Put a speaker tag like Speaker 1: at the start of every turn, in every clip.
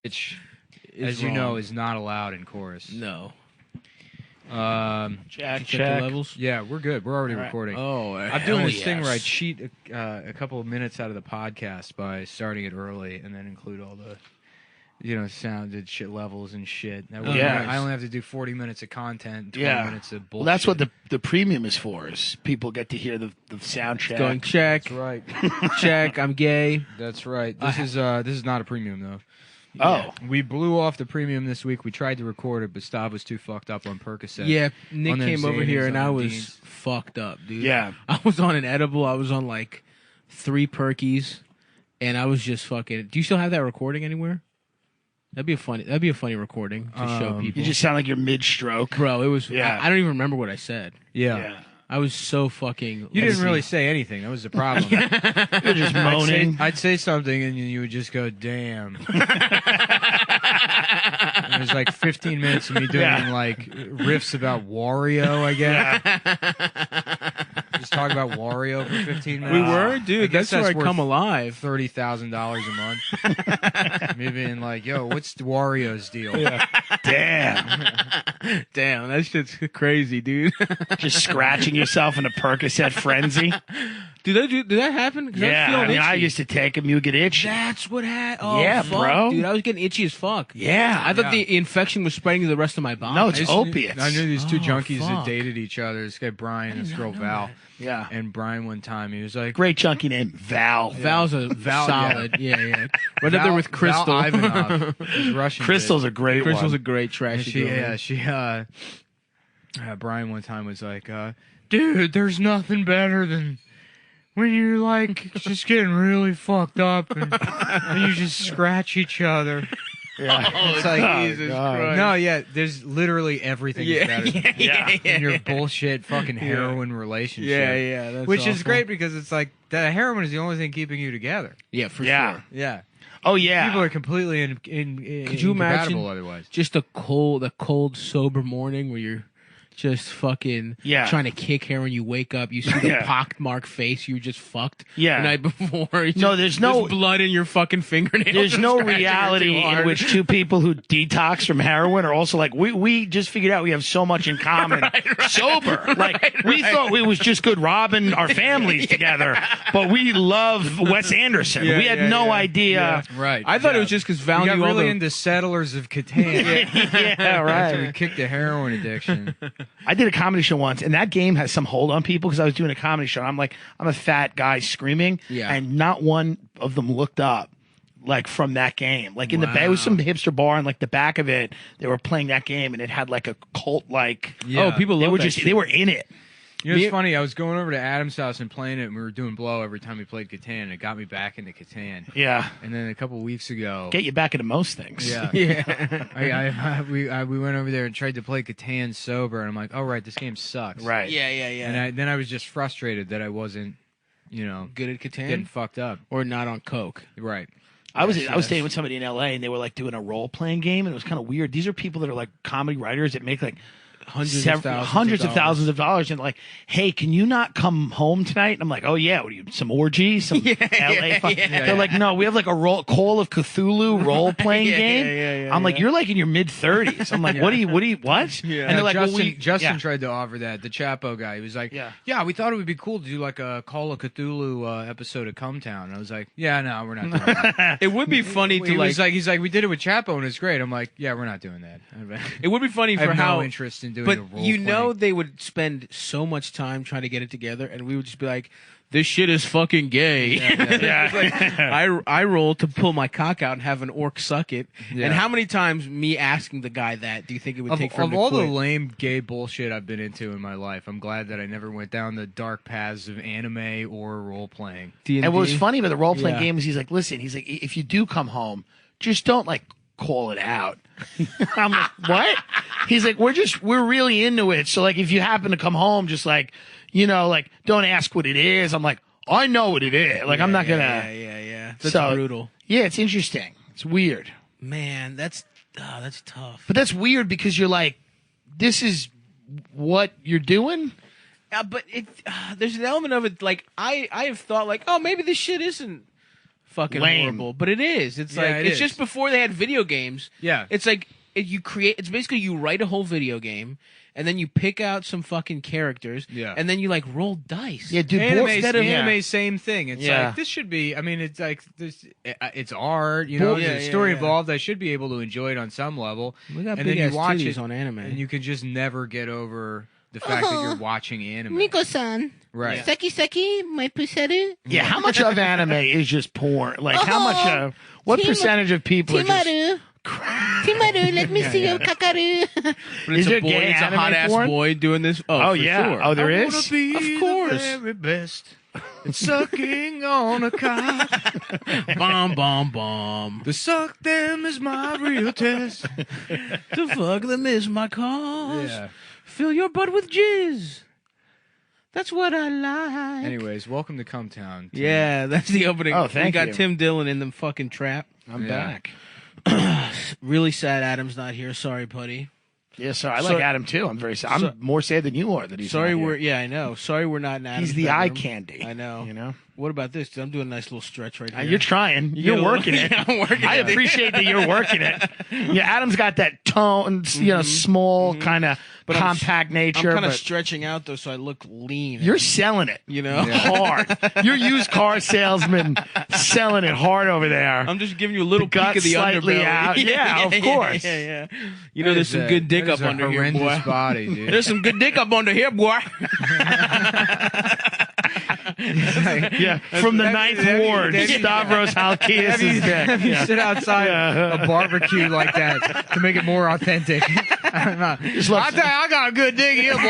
Speaker 1: Which,
Speaker 2: is
Speaker 1: as you know,
Speaker 2: wrong.
Speaker 1: is not allowed in chorus.
Speaker 2: No.
Speaker 3: Check,
Speaker 2: Check the levels.
Speaker 1: Yeah, we're good. We're already
Speaker 3: All right.
Speaker 1: recording.
Speaker 2: Oh,
Speaker 1: I'm doing
Speaker 2: hell
Speaker 1: this thing
Speaker 2: yes.
Speaker 1: where I cheat a couple of minutes out of the podcast by starting it early and then include all the, sounded shit levels and shit. That way
Speaker 3: Yeah.
Speaker 1: I only have to do 40 minutes of content, 20
Speaker 3: Yeah.
Speaker 1: minutes of bullshit.
Speaker 3: Well, that's what the premium is for. Is people get to hear the sound check.
Speaker 2: Going check.
Speaker 1: That's right.
Speaker 2: Check. I'm gay.
Speaker 1: That's right. This is not a premium though.
Speaker 3: Oh,
Speaker 1: We blew off the premium this week. We tried to record it, but Stav was too fucked up on Percocet.
Speaker 2: Yeah, Nick
Speaker 1: On them
Speaker 2: came over here
Speaker 1: Xannies,
Speaker 2: and
Speaker 1: on
Speaker 2: I
Speaker 1: them
Speaker 2: was
Speaker 1: Deans.
Speaker 2: fucked up, dude.
Speaker 3: yeah.
Speaker 2: I was on an edible. I was on like 3 Perkies, and I was just fucking. Do you still have that recording anywhere? That'd be a funny recording to show people.
Speaker 3: You just sound like you're mid-stroke.
Speaker 2: Bro, it was.
Speaker 3: Yeah.
Speaker 2: I don't even remember what I said.
Speaker 1: Yeah.
Speaker 2: I was so fucking.
Speaker 1: You didn't really say anything. That was the problem.
Speaker 3: You're just moaning.
Speaker 1: I'd say something and you would just go, damn. It was like 15 minutes of me doing like riffs about Wario, I guess. Just talk about Wario for 15 minutes.
Speaker 2: We were,
Speaker 1: I
Speaker 2: dude.
Speaker 1: guess
Speaker 2: That's where I
Speaker 1: worth
Speaker 2: come alive.
Speaker 1: $30,000 a month. Me being like, yo, what's Wario's deal?
Speaker 3: Damn.
Speaker 2: Damn, that shit's crazy, dude.
Speaker 3: Just scratching yourself in a Percocet frenzy.
Speaker 2: Did that happen? 'Cause
Speaker 3: Yeah.
Speaker 2: feeling
Speaker 3: I mean, I
Speaker 2: itchy.
Speaker 3: used to take them. You would get itchy.
Speaker 2: That's what happened. Oh,
Speaker 3: Yeah,
Speaker 2: fuck,
Speaker 3: bro.
Speaker 2: Dude, I was getting itchy as fuck.
Speaker 3: Yeah.
Speaker 2: I thought the infection was spreading to the rest of my body.
Speaker 3: No, it's
Speaker 1: I just
Speaker 3: opiates.
Speaker 1: I knew these two
Speaker 2: Oh,
Speaker 1: junkies that
Speaker 2: fuck.
Speaker 1: dated each other. This guy Brian and this girl Val.
Speaker 3: Yeah.
Speaker 1: And Brian one time he was like,
Speaker 3: Great chunky name. Val.
Speaker 2: Val's a solid. Yeah. Right up there with Crystal.
Speaker 1: Val Ivanov, this Russian
Speaker 3: Crystal's
Speaker 1: bitch.
Speaker 3: a great
Speaker 2: Crystal's
Speaker 3: one.
Speaker 2: a great
Speaker 1: And
Speaker 2: trashy
Speaker 1: she,
Speaker 2: girl.
Speaker 1: yeah, she, Brian one time was like, dude, there's nothing better than when you're like just getting really fucked up and you just scratch each other.
Speaker 3: Yeah.
Speaker 1: It's like,
Speaker 2: Jesus Christ.
Speaker 1: no, yeah, there's literally everything is better
Speaker 3: Yeah.
Speaker 1: in your bullshit fucking heroin relationship.
Speaker 2: Yeah. That's
Speaker 1: Which is
Speaker 2: awful.
Speaker 1: great because it's like the heroin is the only thing keeping you together.
Speaker 2: Yeah, for
Speaker 3: Yeah.
Speaker 2: sure.
Speaker 1: Yeah.
Speaker 3: Oh, yeah.
Speaker 1: People are completely
Speaker 2: Could you imagine
Speaker 1: incompatible otherwise.
Speaker 2: just a cold sober morning where you're just fucking trying to kick hair when you wake up. You see the pockmarked face you just fucked
Speaker 3: Yeah.
Speaker 2: the night before. You
Speaker 3: No,
Speaker 2: just-
Speaker 3: there's no-
Speaker 2: blood in your fucking fingernails.
Speaker 3: There's
Speaker 2: from
Speaker 3: no
Speaker 2: scratching her
Speaker 3: reality
Speaker 2: too
Speaker 3: in
Speaker 2: hard.
Speaker 3: which two people who detox from heroin are also like, we just figured out we have so much in common sober. Like, we thought it was just good robbing our families together, but we love Wes Anderson. we had no idea.
Speaker 1: Right.
Speaker 2: I thought it was just because Val
Speaker 1: we got
Speaker 2: knew all
Speaker 1: really
Speaker 2: the
Speaker 1: into Settlers of Catan.
Speaker 3: Yeah,
Speaker 1: After we
Speaker 3: right.
Speaker 1: kicked the heroin addiction.
Speaker 3: I did a comedy show once, and that game has some hold on people because I was doing a comedy show. I'm a fat guy screaming,
Speaker 2: Yeah.
Speaker 3: and not one of them looked up. Like from that game, like in the back, it was some hipster bar, and like the back of it, they were playing that game, and it had like a cult like.
Speaker 2: Oh, people
Speaker 3: They
Speaker 2: love
Speaker 3: were
Speaker 2: that
Speaker 3: just
Speaker 2: shit.
Speaker 3: they were in it.
Speaker 1: You know, it's funny. I was going over to Adam's house and playing it, and we were doing blow every time we played Catan, and it got me back into Catan.
Speaker 3: Yeah,
Speaker 1: And then a couple weeks ago,
Speaker 3: get you back into most things.
Speaker 1: yeah,
Speaker 2: Yeah.
Speaker 1: we went over there and tried to play Catan sober, and I'm like, oh right, this game sucks.
Speaker 3: right.
Speaker 2: Yeah.
Speaker 1: And then I was just frustrated that I wasn't,
Speaker 2: Good at
Speaker 1: getting
Speaker 2: Catan
Speaker 1: fucked up.
Speaker 2: or not on coke.
Speaker 1: Right.
Speaker 3: I was staying with somebody in LA, and they were like doing a role playing game, and it was kind of weird. These are people that are like comedy writers that make like hundreds of thousands of dollars, and like, hey, can you not come home tonight? And I'm like, oh yeah, what are you, some orgy, some LA fun? They're like, no, we have like a Call of Cthulhu role playing game. I'm like, you're like in your mid 30s. I'm like, what?
Speaker 2: Yeah.
Speaker 3: And they're like,
Speaker 1: Justin tried to offer that. The Chapo guy, he was like, yeah, we thought it would be cool to do like a Call of Cthulhu episode of Come Town. And I was like, yeah, no, we're not doing that.
Speaker 2: It would be funny to
Speaker 1: He's like, we did it with Chapo and it's great. I'm like, yeah, we're not doing that.
Speaker 2: It would be funny
Speaker 1: I
Speaker 2: for
Speaker 1: have
Speaker 2: how
Speaker 1: no interest in doing a
Speaker 2: But
Speaker 1: role
Speaker 2: you know
Speaker 1: playing.
Speaker 2: they would spend so much time trying to get it together, and we would just be like, "This shit is fucking gay."
Speaker 3: Yeah.
Speaker 2: Like, I roll to pull my cock out and have an orc suck it.
Speaker 1: Yeah.
Speaker 2: And how many times me asking the guy that do you think it would take for him
Speaker 1: Of
Speaker 2: to
Speaker 1: all the
Speaker 2: quit?
Speaker 1: lame gay bullshit I've been into in my life, I'm glad that I never went down the dark paths of anime or role playing.
Speaker 2: D&D?
Speaker 3: And what was funny about the role playing
Speaker 2: Yeah.
Speaker 3: game is he's like, listen, he's like, if you do come home, just don't like call it out. I'm like, what? He's like, we're really into it. So like, if you happen to come home, just like, like don't ask what it is. I'm like, I know what it is. Like, I'm not gonna.
Speaker 2: Yeah. That's
Speaker 3: So-
Speaker 2: brutal.
Speaker 3: Yeah, it's interesting. It's weird,
Speaker 2: Man, that's tough.
Speaker 3: but that's weird because you're like, this is what you're doing.
Speaker 2: But there's an element of it like I have thought like, oh, maybe this shit isn't fucking
Speaker 3: Lame.
Speaker 2: horrible. But it is. It's
Speaker 1: Yeah,
Speaker 2: like
Speaker 1: it
Speaker 2: it's
Speaker 1: is.
Speaker 2: just before they had video games.
Speaker 1: Yeah.
Speaker 2: It's like you create. It's basically you write a whole video game. And then you pick out some fucking characters,
Speaker 1: Yeah.
Speaker 2: and then you like roll dice.
Speaker 3: Yeah, dude.
Speaker 1: Anime, same thing. It's
Speaker 3: Yeah.
Speaker 1: like this should be. I mean, it's like this. It's art. You know,
Speaker 2: Yeah,
Speaker 1: there's
Speaker 2: yeah,
Speaker 1: story
Speaker 2: yeah.
Speaker 1: involved. I should be able to enjoy it on some level.
Speaker 2: We got
Speaker 1: and
Speaker 2: big
Speaker 1: then
Speaker 2: ass
Speaker 1: you watch
Speaker 2: titties
Speaker 1: it
Speaker 2: on anime.
Speaker 1: and you can just never get over the fact that you're watching anime.
Speaker 4: Nico-san.
Speaker 1: Right.
Speaker 4: Seki Seki, my pusseru.
Speaker 3: Yeah, how much of anime is just porn? Like, how much? What percentage of people are just?
Speaker 4: Timaru. Timaru, let me see your kakaru.
Speaker 2: But
Speaker 3: Is
Speaker 2: it's a
Speaker 3: there
Speaker 2: boy.
Speaker 3: gay
Speaker 2: It's a
Speaker 3: anime
Speaker 2: hot ass
Speaker 3: porn?
Speaker 2: boy doing this.
Speaker 3: Oh
Speaker 2: for
Speaker 3: yeah.
Speaker 2: Sure.
Speaker 3: Oh, there
Speaker 1: I
Speaker 3: is.
Speaker 1: wanna be
Speaker 2: Of course.
Speaker 1: the very best. It's sucking on a cock.
Speaker 2: Bomb, bomb, bomb.
Speaker 1: To suck them is my real test.
Speaker 2: To fuck them is my cause.
Speaker 1: Yeah.
Speaker 2: Fill your butt with jizz. That's what I like.
Speaker 1: Anyways, welcome to Cumtown. Tim.
Speaker 2: Yeah, that's the opening.
Speaker 3: Oh, thank
Speaker 2: We got
Speaker 3: you.
Speaker 2: Tim Dillon in the fucking trap.
Speaker 3: I'm
Speaker 1: Yeah.
Speaker 3: back.
Speaker 2: Really sad Adam's not here. Sorry, buddy.
Speaker 3: Yeah, sorry. I
Speaker 2: So-
Speaker 3: like Adam too. I'm very sad. I'm more sad than you are that he's
Speaker 2: Sorry,
Speaker 3: not here.
Speaker 2: we're yeah, I know. Sorry, we're not in Adam's
Speaker 3: He's the eye
Speaker 2: bedroom.
Speaker 3: candy.
Speaker 2: I know.
Speaker 3: You know.
Speaker 2: What about this? I'm doing a nice little stretch right here.
Speaker 3: You're trying.
Speaker 2: You
Speaker 3: You're
Speaker 2: get a little-
Speaker 3: working it.
Speaker 2: Yeah, I'm working
Speaker 3: I
Speaker 2: it.
Speaker 3: appreciate that you're working it. Yeah, Adam's got that tone, you know, small kind of
Speaker 2: But I'm
Speaker 3: compact
Speaker 2: I'm
Speaker 3: nature.
Speaker 2: kind of
Speaker 3: But
Speaker 2: stretching out though, so I look lean.
Speaker 3: you're selling it.
Speaker 2: you know.
Speaker 3: Hard. You're used car salesman selling it hard over there.
Speaker 2: I'm just giving you a little
Speaker 3: The
Speaker 2: peek
Speaker 3: gut
Speaker 2: of the
Speaker 3: slightly
Speaker 2: underbelly.
Speaker 3: out. Yeah, of course.
Speaker 2: Yeah. You know, there's some good dick up under here, boy.
Speaker 1: Body, dude.
Speaker 2: There's some good dick up under here, boy.
Speaker 3: Yeah, from the Ninth Ward, Stavros Halkias is
Speaker 1: Have you
Speaker 3: there.
Speaker 1: sit outside
Speaker 3: Yeah.
Speaker 1: a barbecue like that to make it more authentic? I tell you, I got a good dig here, boy.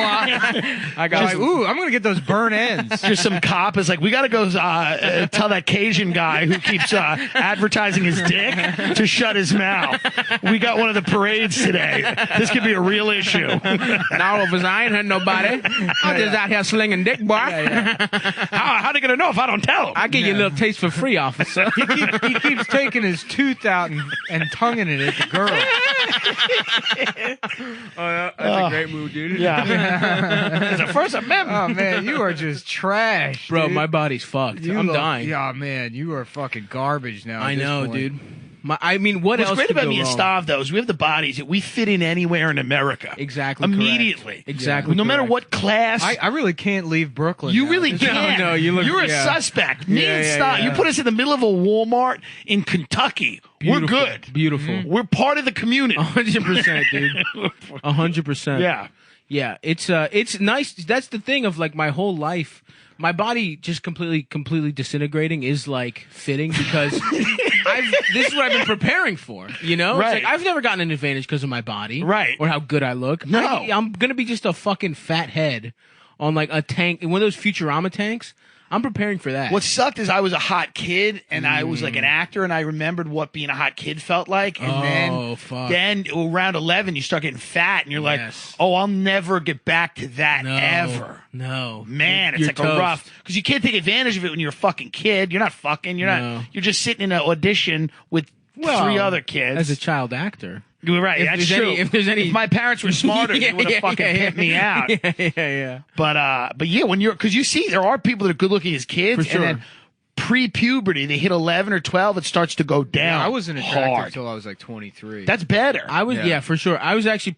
Speaker 1: I got like, ooh, I'm gonna get those burn ends.
Speaker 3: Just some cop is like, we got to go tell that Cajun guy who keeps advertising his dick to shut his mouth. We got one of the parades today. This could be a real issue.
Speaker 2: Now, if I ain't hurt nobody, I'm just out here slinging dick, boy.
Speaker 3: How they gonna know if I don't tell them?
Speaker 2: I give you a little taste for free, officer.
Speaker 1: He keeps taking his tooth out and tonguing it at the girl.
Speaker 2: That's a great move, dude.
Speaker 3: Yeah, it's the First Amendment.
Speaker 1: Oh man, you are just trash,
Speaker 2: Bro,
Speaker 1: dude.
Speaker 2: my body's fucked.
Speaker 1: You
Speaker 2: I'm
Speaker 1: look-
Speaker 2: dying.
Speaker 1: Yeah, man, you are fucking garbage now.
Speaker 2: I
Speaker 1: at this
Speaker 2: know,
Speaker 1: point.
Speaker 2: dude. I mean, what
Speaker 3: What's
Speaker 2: else
Speaker 3: great
Speaker 2: could
Speaker 3: about
Speaker 2: go
Speaker 3: me and
Speaker 2: wrong?
Speaker 3: Stav, though, is we have the bodies that we fit in anywhere in America.
Speaker 2: Exactly.
Speaker 3: Immediately.
Speaker 2: Correct. Exactly.
Speaker 3: No matter
Speaker 2: correct.
Speaker 3: what class.
Speaker 1: I really can't leave Brooklyn.
Speaker 3: You
Speaker 1: now.
Speaker 3: really
Speaker 1: This-
Speaker 3: can't.
Speaker 2: no, you look-
Speaker 3: You're a
Speaker 2: yeah.
Speaker 3: suspect. Me
Speaker 2: Yeah,
Speaker 3: and
Speaker 2: yeah,
Speaker 3: Stav,
Speaker 2: yeah.
Speaker 3: you put us in the middle of a Walmart in Kentucky.
Speaker 2: Beautiful.
Speaker 3: We're good.
Speaker 2: Beautiful.
Speaker 3: We're part of the community.
Speaker 2: 100%, dude. 100%.
Speaker 3: Yeah.
Speaker 2: Yeah, it's nice. That's the thing of like my whole life. My body just completely disintegrating is like fitting because this is what I've been preparing for. You know,
Speaker 3: Right.
Speaker 2: It's like I've never gotten an advantage because of my body,
Speaker 3: Right.
Speaker 2: or how good I look.
Speaker 3: No.
Speaker 2: I'm gonna be just a fucking fat head on like a tank, one of those Futurama tanks. I'm preparing for that.
Speaker 3: What sucked is I was a hot kid and I was like an actor and I remembered what being a hot kid felt like. And
Speaker 2: Oh, fuck.
Speaker 3: then around 11, you start getting fat and you're like,
Speaker 2: Yes.
Speaker 3: oh, I'll never get back to that
Speaker 2: no,
Speaker 3: ever.
Speaker 2: No,
Speaker 3: Man, it's
Speaker 2: You're
Speaker 3: like
Speaker 2: toast.
Speaker 3: a rough because you can't take advantage of it when you're a fucking kid. You're not fucking. You're
Speaker 2: No.
Speaker 3: not. You're just sitting in an audition with
Speaker 2: Well,
Speaker 3: three other kids.
Speaker 2: as a child actor.
Speaker 3: You're right.
Speaker 2: if
Speaker 3: That's
Speaker 2: there's
Speaker 3: true.
Speaker 2: any- if there's any-
Speaker 3: If my parents were smarter, they would have fucking pimped me out.
Speaker 2: Yeah.
Speaker 3: But yeah, when you're because you see there are people that are good looking as kids,
Speaker 2: For sure.
Speaker 3: and then pre-puberty they hit 11 or 12, it starts to go down.
Speaker 1: Yeah, I wasn't attracted
Speaker 3: hard.
Speaker 1: until I was like 23.
Speaker 3: That's better.
Speaker 2: I was,
Speaker 1: Yeah.
Speaker 2: yeah, for sure. I was actually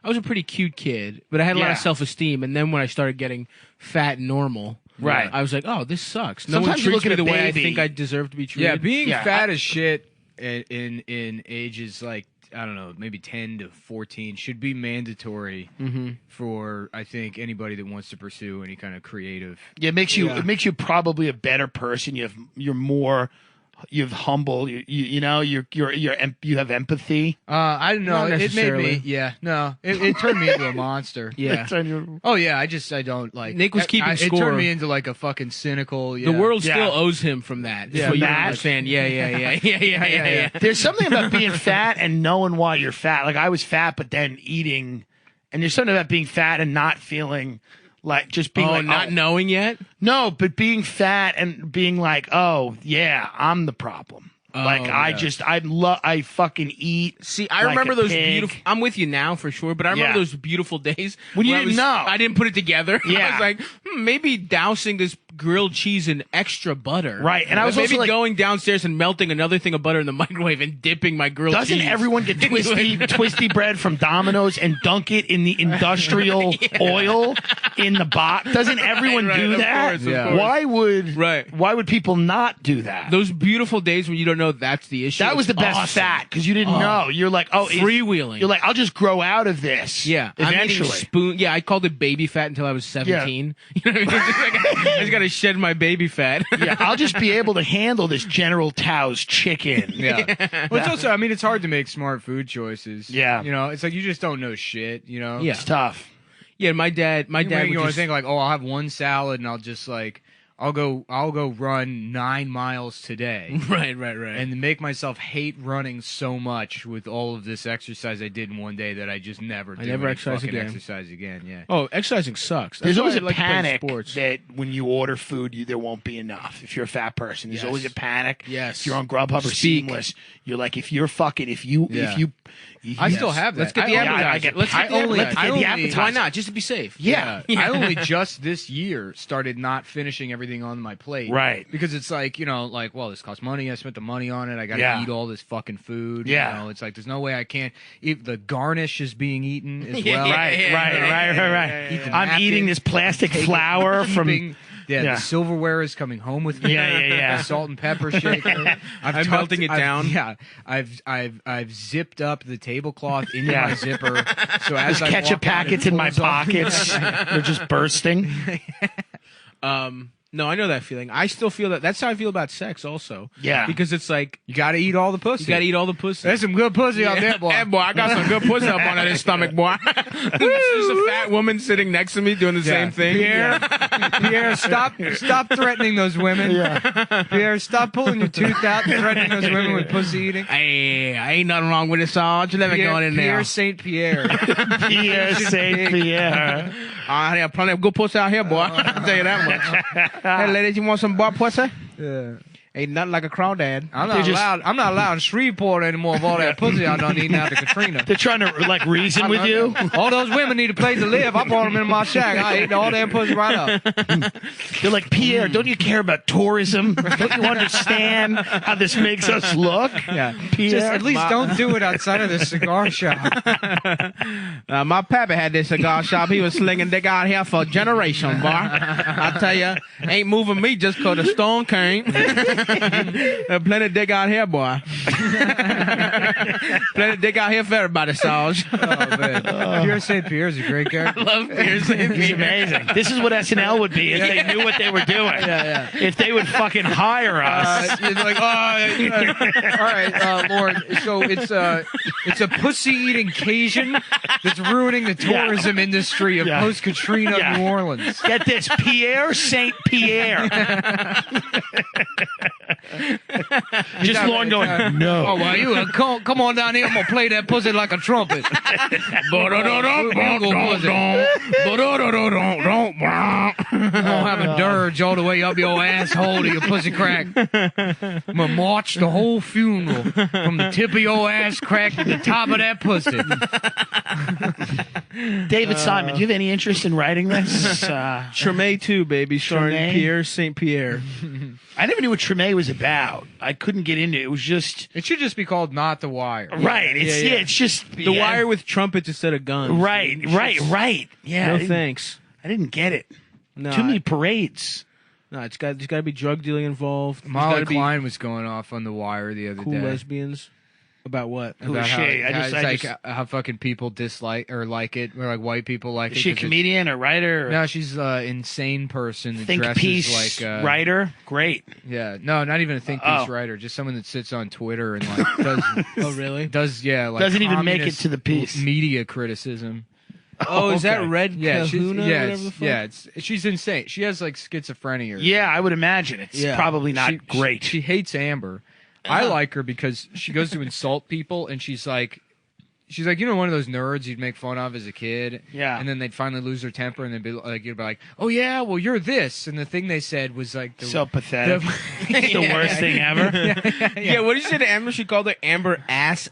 Speaker 2: I was a pretty cute kid, but I had a lot
Speaker 3: Yeah.
Speaker 2: of self-esteem. And then when I started getting fat and normal,
Speaker 3: Right.
Speaker 2: I was like, oh, this sucks. No
Speaker 3: Sometimes
Speaker 2: one
Speaker 3: you
Speaker 2: treats
Speaker 3: look
Speaker 2: me
Speaker 3: at a
Speaker 2: the way I
Speaker 3: baby-
Speaker 2: think I deserve to be treated.
Speaker 1: Yeah, being
Speaker 3: Yeah,
Speaker 1: fat as shit in ages like I don't know, maybe 10 to 14 should be mandatory for I think anybody that wants to pursue any kind of creative.
Speaker 3: Yeah, it makes you probably a better person. You're more humble. You know you have empathy.
Speaker 1: I don't know.
Speaker 2: Not
Speaker 1: It made
Speaker 2: necessarily.
Speaker 1: me. Yeah, no, it turned me into a monster.
Speaker 2: Yeah.
Speaker 1: Oh yeah, I don't like.
Speaker 2: Nick was keeping
Speaker 1: It
Speaker 2: score.
Speaker 1: turned me into like a fucking cynical.
Speaker 2: The world
Speaker 3: Yeah.
Speaker 2: still owes him from that. That's
Speaker 1: Yeah,
Speaker 2: what you don't
Speaker 3: that.
Speaker 2: understand. Yeah.
Speaker 3: There's something about being fat and knowing why you're fat. Like I was fat, but then eating, and there's something about being fat and not feeling like just being like
Speaker 2: not knowing yet?
Speaker 3: No, but being fat and being like, oh yeah, I'm the problem. Like I fucking eat.
Speaker 2: See, I
Speaker 3: like
Speaker 2: remember
Speaker 3: a
Speaker 2: those
Speaker 3: pig.
Speaker 2: beautiful. I'm with you now for sure, but I remember
Speaker 3: Yeah.
Speaker 2: those beautiful days
Speaker 3: When you
Speaker 2: where
Speaker 3: didn't know.
Speaker 2: I didn't put it together. I
Speaker 3: Yeah.
Speaker 2: was like, maybe dousing this grilled cheese in extra butter.
Speaker 3: Right, and I was
Speaker 2: maybe
Speaker 3: also like,
Speaker 2: going downstairs and melting another thing of butter in the microwave and dipping my grilled cheese.
Speaker 3: doesn't everyone get twisty bread from Domino's and dunk it in the industrial oil in the box? Doesn't everyone do
Speaker 2: of
Speaker 3: that?
Speaker 2: course, of course.
Speaker 3: Why would people not do that?
Speaker 2: Those beautiful days when you don't know that's the issue.
Speaker 3: That was the best fat because you didn't know. You're like,
Speaker 2: freewheeling.
Speaker 3: You're like, I'll just grow out of this.
Speaker 2: Yeah,
Speaker 3: eventually.
Speaker 2: I called it baby fat until I was 17. You know what I mean? I just gotta shed my baby fat.
Speaker 3: Yeah, I'll just be able to handle this General Tao's chicken.
Speaker 1: Yeah. Well, it's also, I mean, it's hard to make smart food choices.
Speaker 3: Yeah.
Speaker 1: You know, it's like you just don't know shit, you know?
Speaker 2: Yeah.
Speaker 3: It's tough.
Speaker 2: Yeah, my dad
Speaker 1: You
Speaker 2: would
Speaker 1: want to
Speaker 2: just
Speaker 1: think like, oh, I'll have one salad and I'll just like, I'll go run 9 miles today.
Speaker 2: right.
Speaker 1: And make myself hate running so much with all of this exercise I did in one day that I just never exercise again. Yeah.
Speaker 2: Oh, exercising sucks.
Speaker 3: There's always a
Speaker 2: like
Speaker 3: panic
Speaker 2: sports.
Speaker 3: that when you order food, there won't be enough. If you're a fat person, there's always a panic.
Speaker 2: Yes.
Speaker 3: If you're on Grubhub or Seamless, you're like, if you
Speaker 1: I still have that.
Speaker 2: Let's get the appetizer. Let's get the appetizer. Why not? Just to be safe.
Speaker 3: Yeah.
Speaker 1: I only just this year started not finishing everything on my plate.
Speaker 3: Right.
Speaker 1: Because it's like, you know, like, well, this costs money. I spent the money on it. I got to eat all this fucking food.
Speaker 3: Yeah.
Speaker 1: You know, it's like, there's no way I can't. The garnish is being eaten as well.
Speaker 3: Right. I'm eating this plastic flour from...
Speaker 1: The silverware is coming home with me.
Speaker 3: Yeah.
Speaker 1: The salt and pepper shaker.
Speaker 2: I'm melting it down.
Speaker 1: Yeah, I've zipped up the tablecloth into my zipper. So as
Speaker 3: There's ketchup packets in my pockets. They're just bursting.
Speaker 2: No, I know that feeling. I still feel that. That's how I feel about sex also.
Speaker 3: Yeah.
Speaker 2: Because it's like,
Speaker 1: you got to eat all the pussy.
Speaker 2: you got to eat all the pussy.
Speaker 1: There's some good pussy out there, boy.
Speaker 2: Yeah, boy, I got some good pussy up under this stomach, boy. There's a fat woman sitting next to me doing the same thing.
Speaker 1: Pierre, stop threatening those women. Yeah. Pierre, stop pulling your tooth out and threatening those women with pussy eating.
Speaker 2: Hey, ain't nothing wrong with it, Sarge. Let me go in there.
Speaker 1: Pierre Saint Pierre.
Speaker 3: Pierre Saint Pierre.
Speaker 2: I have plenty of good pussy out here, boy. I'll tell you that much. Hey, ladies, you want some butt pussy?
Speaker 1: Yeah.
Speaker 2: Ain't nothing like a crawdad.
Speaker 1: I'm not allowed in Shreveport anymore of all that pussy I done eating after Katrina.
Speaker 3: They're trying to like reason with you.
Speaker 1: All those women need a place to live. I brought them in my shack. I ate all damn pussy right up.
Speaker 3: They're like, Pierre, don't you care about tourism? Don't you understand how this makes us look?
Speaker 1: Yeah,
Speaker 3: Pierre,
Speaker 1: just at least don't do it outside of the cigar shop.
Speaker 2: My pappy had this cigar shop. He was slinging dick out here for a generation, boy. I tell you, ain't moving me just 'cause the storm came. Plenty of dick out here, boy. Plenty of dick out here for everybody, Sarge.
Speaker 1: Oh, man. Pierre St. Pierre's a great character.
Speaker 2: I love Pierre St.
Speaker 3: He's
Speaker 2: Pierre.
Speaker 3: amazing. This is what SNL would be if they knew what they were doing.
Speaker 1: Yeah.
Speaker 3: If they would fucking hire us.
Speaker 1: It's like, all right, Lauren. So it's a pussy-eating Cajun that's ruining the tourism industry of post-Katrina New Orleans.
Speaker 3: Get this, Pierre St. Pierre. Just Lauren going, no.
Speaker 1: Oh, well, you come on down here. I'm gonna play that pussy like a trumpet. I'm gonna have a dirge all the way up your asshole to your pussy crack. I'm gonna march the whole funeral from the tip of your ass crack to the top of that pussy.
Speaker 3: David Simon, do you have any interest in writing this?
Speaker 2: Treme 2, baby, starring
Speaker 3: Treme?
Speaker 2: Pierre St. Pierre.
Speaker 3: I never knew what Treme was about. I couldn't get into it. It was just
Speaker 1: It should just be called Not the Wire.
Speaker 3: right. It's just
Speaker 2: The wire with trumpets instead of guns.
Speaker 3: Right. Yeah.
Speaker 2: No
Speaker 3: I didn't-
Speaker 2: thanks.
Speaker 3: I didn't get it.
Speaker 2: No,
Speaker 3: Too many parades.
Speaker 2: No, there's got to be drug dealing involved. There's
Speaker 1: Molly
Speaker 2: gotta be
Speaker 1: Klein was going off on the Wire the other
Speaker 2: cool
Speaker 1: day.
Speaker 2: lesbians. About what?
Speaker 3: Who
Speaker 1: About
Speaker 3: is
Speaker 1: how,
Speaker 3: she?
Speaker 1: how fucking people dislike or like it, or like white people like
Speaker 3: Is
Speaker 1: it.
Speaker 3: she a
Speaker 1: 'cause
Speaker 3: comedian or writer?
Speaker 1: No, she's an insane person that
Speaker 3: Think
Speaker 1: dresses
Speaker 3: piece
Speaker 1: like
Speaker 3: writer? Great.
Speaker 1: Yeah, no, not even a think piece
Speaker 3: Oh.
Speaker 1: writer. Just someone that sits on Twitter and like does.
Speaker 2: Oh, really?
Speaker 1: Does like
Speaker 3: Doesn't even make it
Speaker 1: communist
Speaker 3: to the piece.
Speaker 1: Media criticism.
Speaker 2: Oh, is that
Speaker 3: okay.
Speaker 2: Red
Speaker 1: Yeah,
Speaker 2: Kahuna? or whatever the fuck?
Speaker 1: she's insane. She has like schizophrenia.
Speaker 3: Yeah, I would imagine it's probably not great.
Speaker 1: She hates Amber. I like her because she goes to insult people and she's like, she's like, one of those nerds you'd make fun of as a kid.
Speaker 3: Yeah.
Speaker 1: And then they'd finally lose their temper, and they'd be like, you'd be like, oh yeah, well you're this, and the thing they said was like
Speaker 3: so pathetic. The worst thing ever.
Speaker 2: Yeah, what did you say to Amber? She called her Amber ass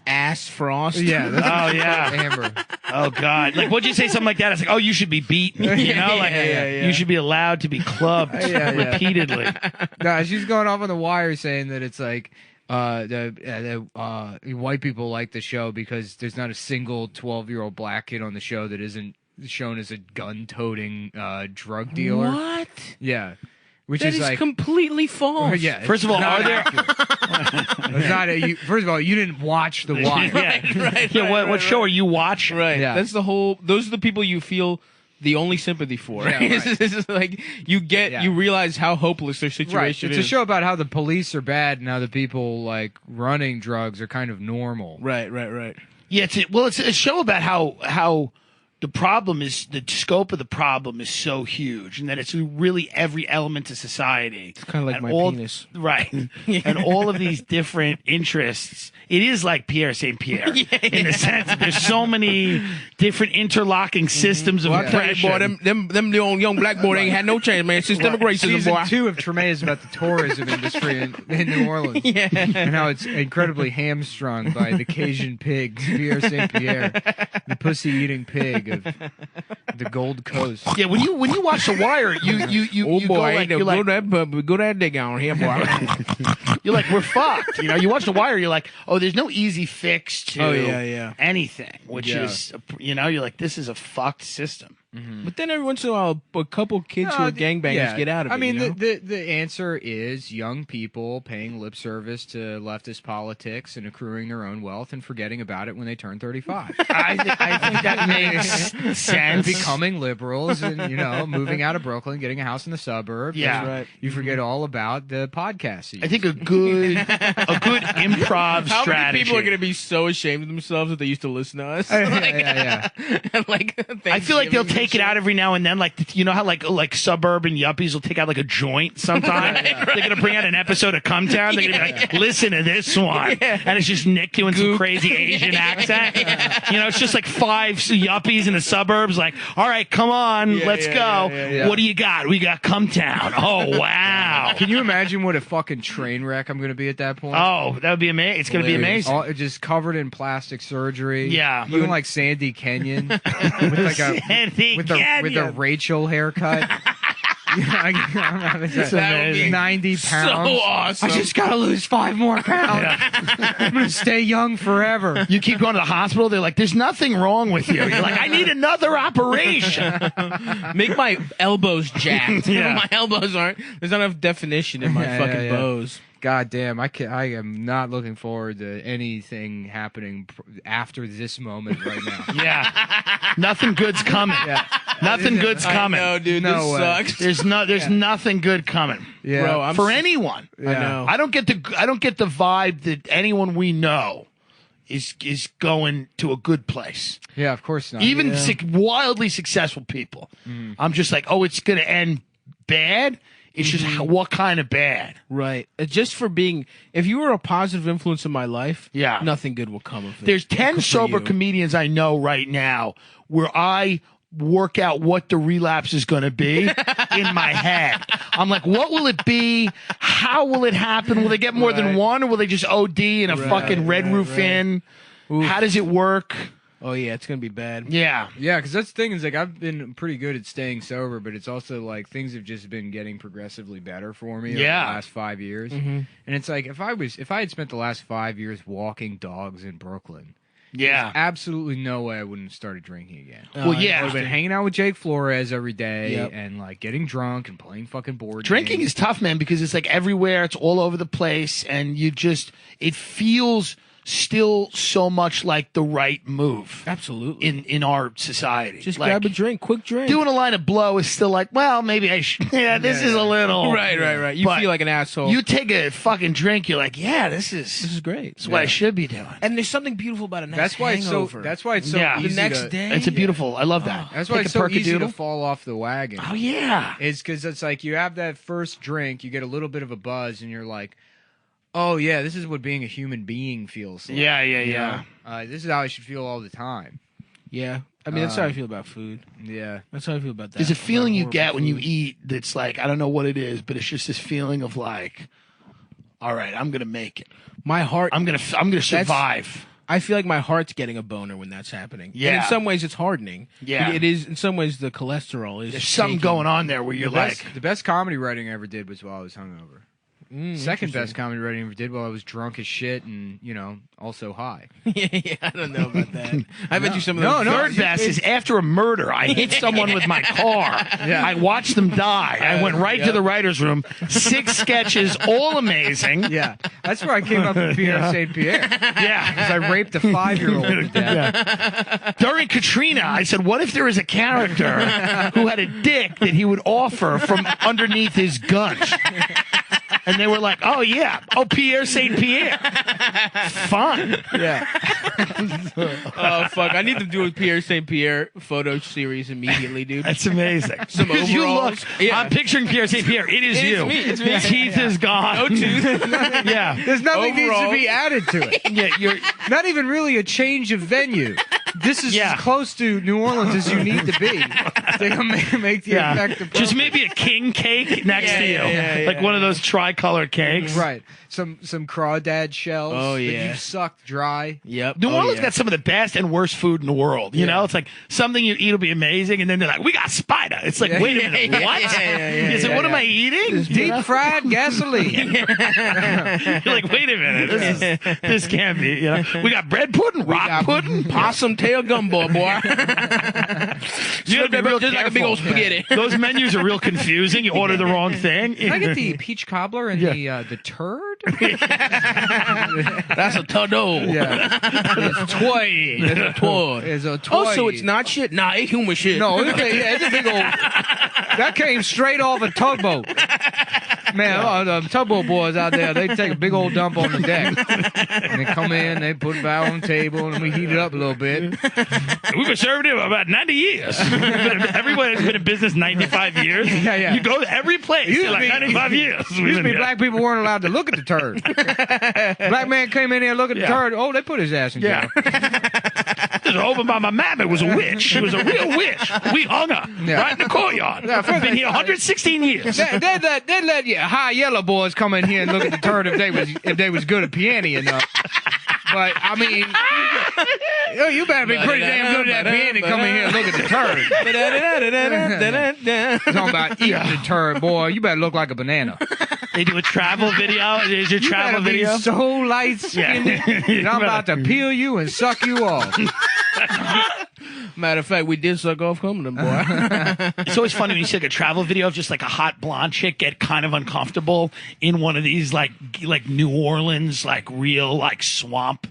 Speaker 2: Frost.
Speaker 1: Yeah.
Speaker 3: Oh yeah.
Speaker 1: Amber.
Speaker 3: Oh God! Like, what'd you say? Something like that? It's like, oh, you should be beaten. You know, like you should be allowed to be clubbed repeatedly.
Speaker 1: No, she's going off on the wire saying that it's like the white people like the show because there's not a single 12-year-old black kid on the show that isn't shown as a gun-toting drug dealer.
Speaker 2: What?
Speaker 1: Yeah. Which
Speaker 2: That
Speaker 1: is like
Speaker 2: completely false.
Speaker 1: yeah.
Speaker 3: First of all, are there?
Speaker 1: It's not first of all, you didn't watch The Wire.
Speaker 3: What show are you watching?
Speaker 2: Right.
Speaker 1: Yeah.
Speaker 2: That's the whole. Those are the people you feel the only sympathy for.
Speaker 1: Yeah, right.
Speaker 2: It's just like you realize how hopeless their situation
Speaker 1: Right.
Speaker 2: is.
Speaker 1: It's a show about how the police are bad and how the people like running drugs are kind of normal.
Speaker 2: Right.
Speaker 3: Yeah, it's a show about how the problem is the scope of the problem is so huge, and that it's really every element of society. It's
Speaker 2: kind of like my penis,
Speaker 3: right? And all of these different interests. It is like Pierre Saint Pierre in the sense that there's so many different interlocking systems of oppression.
Speaker 2: Boy, them young black boy ain't had no chance, man. Systemic racism,
Speaker 1: Season
Speaker 2: boy.
Speaker 1: 2 of Treme is about the tourism industry in New Orleans. And how it's incredibly hamstrung by the Cajun pig, Pierre Saint Pierre, the pussy-eating pig of the Gold Coast.
Speaker 3: Yeah, when you watch The Wire, you
Speaker 2: Oh
Speaker 3: go
Speaker 2: boy,
Speaker 3: like,
Speaker 2: go that dig on here, boy.
Speaker 3: you're like, we're fucked. You watch The Wire, you're like, oh, there's no easy fix to anything, which is, you're like, this is a fucked system.
Speaker 1: Mm-hmm.
Speaker 2: But then every once in a while, a couple kids who are gangbangers get out of it.
Speaker 1: I mean,
Speaker 2: you know?
Speaker 1: the answer is young people paying lip service to leftist politics and accruing their own wealth and forgetting about it when they turn 35.
Speaker 3: I think that makes sense.
Speaker 1: Becoming liberals and, moving out of Brooklyn, getting a house in the suburbs.
Speaker 3: Yeah.
Speaker 1: Right. You forget all about the podcast season.
Speaker 3: I think a good improv
Speaker 2: How
Speaker 3: strategy.
Speaker 2: many people are going to be so ashamed of themselves that they used to listen to us?
Speaker 1: Yeah.
Speaker 3: I feel like they'll take it out every now and then, like how like suburban yuppies will take out like a joint sometime. They're gonna bring out an episode of Come Town. They're gonna be like, listen to this one, and it's just Nick doing some crazy Asian accent. It's just like 5 yuppies in the suburbs. Like, all right, come on, let's go. What do you got? We got Come Town. Oh wow!
Speaker 1: Can you imagine what a fucking train wreck I'm gonna be at that point?
Speaker 3: Oh, that would be amazing. It's gonna be amazing.
Speaker 1: All, just covered in plastic surgery.
Speaker 3: Yeah,
Speaker 1: looking like Sandy Kenyon with like a with a Rachel haircut.
Speaker 2: That would be
Speaker 1: 90 pounds.
Speaker 2: So awesome.
Speaker 1: I just gotta lose 5 more pounds. I'm gonna stay young forever.
Speaker 3: You keep going to the hospital. They're like, "There's nothing wrong with you." You're like, "I need another operation."
Speaker 2: Make my elbows jacked. My elbows aren't. There's not enough definition in my fucking bows.
Speaker 1: God damn, I am not looking forward to anything happening after this moment right now.
Speaker 3: Yeah, nothing good's coming. Yeah. Nothing good's coming.
Speaker 2: No, dude, this sucks.
Speaker 3: There's nothing good coming.
Speaker 1: Yeah.
Speaker 2: Bro,
Speaker 3: for anyone.
Speaker 1: Yeah.
Speaker 2: I know.
Speaker 3: I don't get the vibe that anyone we know is going to a good place.
Speaker 1: Yeah, of course not.
Speaker 3: Even wildly successful people. I'm just like, oh, it's gonna end bad. It's just what kind of bad?
Speaker 2: Right. Just for being, if you were a positive influence in my life,
Speaker 3: Yeah.
Speaker 2: nothing good will come of it.
Speaker 3: There's 10
Speaker 2: Good for
Speaker 3: sober
Speaker 2: you.
Speaker 3: comedians I know right now where I work out what the relapse is going to be in my head. I'm like, what will it be? How will it happen? Will they get more than one, or will they just OD in a fucking Red Roof Inn? How does it work?
Speaker 2: Oh, yeah, it's going to be bad.
Speaker 3: Yeah.
Speaker 1: Yeah, because that's the thing is like I've been pretty good at staying sober, but it's also like things have just been getting progressively better for me over the last 5 years. And it's like if I had spent the last 5 years walking dogs in Brooklyn,
Speaker 3: Yeah.
Speaker 1: absolutely no way I wouldn't have started drinking again.
Speaker 3: Well,
Speaker 1: I
Speaker 3: yeah.
Speaker 1: would have been hanging out with Jake Flores every day
Speaker 2: Yep.
Speaker 1: and like getting drunk and playing fucking board
Speaker 3: Drinking
Speaker 1: games.
Speaker 3: is tough, man, because it's like everywhere. It's all over the place. And it feels still so much like the right move
Speaker 2: Absolutely.
Speaker 3: in our society.
Speaker 2: Just
Speaker 3: like,
Speaker 2: grab a drink, quick drink.
Speaker 3: doing a line of blow is still like, well, maybe I should. Yeah, this is a little.
Speaker 2: Right. You
Speaker 3: But
Speaker 2: feel like an asshole.
Speaker 3: You take a fucking drink, you're like, yeah, this is
Speaker 2: great.
Speaker 3: what I should be doing.
Speaker 2: And there's something beautiful about a nice
Speaker 1: That's why it's so.
Speaker 2: hangover.
Speaker 1: That's why it's so
Speaker 3: Yeah.
Speaker 1: easy
Speaker 2: the next
Speaker 1: to,
Speaker 2: day.
Speaker 3: It's a beautiful. I love that.
Speaker 1: That's why
Speaker 3: Take
Speaker 1: it's
Speaker 3: a
Speaker 1: so easy to
Speaker 3: Percodoodle.
Speaker 1: fall off the wagon.
Speaker 3: Oh yeah.
Speaker 1: It's because it's like you have that first drink, you get a little bit of a buzz, and you're like, "Oh yeah, this is what being a human being feels like."
Speaker 3: Yeah.
Speaker 1: You know? This is how I should feel all the time.
Speaker 2: Yeah. I mean, that's how I feel about food.
Speaker 1: Yeah.
Speaker 2: That's how I feel about that.
Speaker 3: There's a feeling you get when you
Speaker 2: food.
Speaker 3: eat that's like, I don't know what it is, but it's just this feeling of like, all right, I'm gonna make it.
Speaker 2: My heart.
Speaker 3: I'm gonna survive.
Speaker 2: I feel like my heart's getting a boner when that's happening.
Speaker 3: Yeah.
Speaker 2: And in some ways, it's hardening.
Speaker 3: Yeah.
Speaker 2: It is. In some ways, the cholesterol is.
Speaker 3: There's something going on there where you're like,
Speaker 1: The best comedy writing I ever did was while I was hungover. Second best comedy writing I ever did while I was drunk as shit and, also high.
Speaker 2: yeah, I don't know about that. I bet you some of those.
Speaker 3: third best is after a murder. I hit someone with my car.
Speaker 1: Yeah.
Speaker 3: I watched them die. I went right to the writer's room. 6 sketches, all amazing.
Speaker 1: Yeah. That's where I came up with Pierre St. Pierre.
Speaker 3: Yeah.
Speaker 1: Because I raped a 5-year-old to death.
Speaker 3: Yeah. During Katrina, I said, what if there is a character who had a dick that he would offer from underneath his gun? And they were like, oh, yeah. Oh, Pierre St. Pierre. Fun.
Speaker 1: Yeah.
Speaker 2: Oh fuck! I need to do a Pierre St. Pierre photo series immediately, dude.
Speaker 3: That's amazing.
Speaker 2: Some
Speaker 3: Because you look,
Speaker 2: overalls. Yeah.
Speaker 3: I'm picturing Pierre St. Pierre. It is
Speaker 2: It's
Speaker 3: you.
Speaker 2: me, it's me.
Speaker 3: His teeth is gone.
Speaker 2: No tooth.
Speaker 3: Yeah.
Speaker 1: There's nothing needs to
Speaker 2: Overall.
Speaker 1: be added to it.
Speaker 3: Yeah, you're
Speaker 1: Not even really a change of venue. This is
Speaker 3: Yeah.
Speaker 1: as close to New Orleans as you need to be to make the effect of
Speaker 3: Just maybe a king cake next to you. Like one of those tricolor cakes.
Speaker 1: right. Some crawdad shells
Speaker 2: Oh,
Speaker 1: that
Speaker 2: yeah.
Speaker 1: you've sucked dry.
Speaker 2: Yep.
Speaker 3: New
Speaker 2: Oh,
Speaker 3: Orleans
Speaker 2: yeah.
Speaker 3: got some of the best and worst food in the world. You know, it's like something you eat will be amazing, and then they're like, "We got spider." It's like,
Speaker 1: Yeah.
Speaker 3: wait a minute, what? It's like, what am I eating?
Speaker 1: Deep fried gasoline.
Speaker 3: You're like, wait a minute, this can't be. You know, we got bread pudding, rock pudding,
Speaker 2: Possum tail gumbo, boy.
Speaker 3: You gotta be real
Speaker 2: Just like a big old
Speaker 3: careful.
Speaker 2: spaghetti.
Speaker 3: Those menus are real confusing. You order the wrong thing.
Speaker 1: Can I get the peach cobbler and the turd?
Speaker 2: That's a todo.
Speaker 1: Yeah.
Speaker 2: It's toy. It's a toy.
Speaker 1: It's a toy.
Speaker 2: Oh, so it's not shit? Nah, it's human shit.
Speaker 1: No, it's a big old. That came straight off a tugboat. Man, the tugboat boys out there, they take a big old dump on the deck. And they come in, they put it out on the table, and we heat it up a little bit.
Speaker 3: We've been serving it about 90 years. Everyone has been in business 95 years.
Speaker 1: Yeah.
Speaker 3: You go to every place,
Speaker 1: Used
Speaker 3: you're
Speaker 1: to
Speaker 3: like
Speaker 1: be-
Speaker 3: 95 years.
Speaker 1: Used to be black people weren't allowed to look at the turd. Black man came in here, look at the turd. Oh, they put his ass in jail.
Speaker 3: It was over by my mom. It was a witch. She was a real witch. We hung her right in the courtyard. I've been here 116 years.
Speaker 1: They let you high yellow boys come in here and look at the turd if they was good at piano enough. But I mean, you better be pretty damn good at that piano to come in here and look at the turd. Talking about eating the turd, boy. You better look like a banana.
Speaker 3: They do a travel video. Is your
Speaker 1: You
Speaker 3: travel
Speaker 1: better
Speaker 3: video?
Speaker 1: be so light skinned. And I'm about to peel you and suck you off.
Speaker 2: Matter of fact, we did suck off Cumberland, boy.
Speaker 3: It's always funny when you see like a travel video of just like a hot blonde chick get kind of uncomfortable in one of these like New Orleans like real like swamp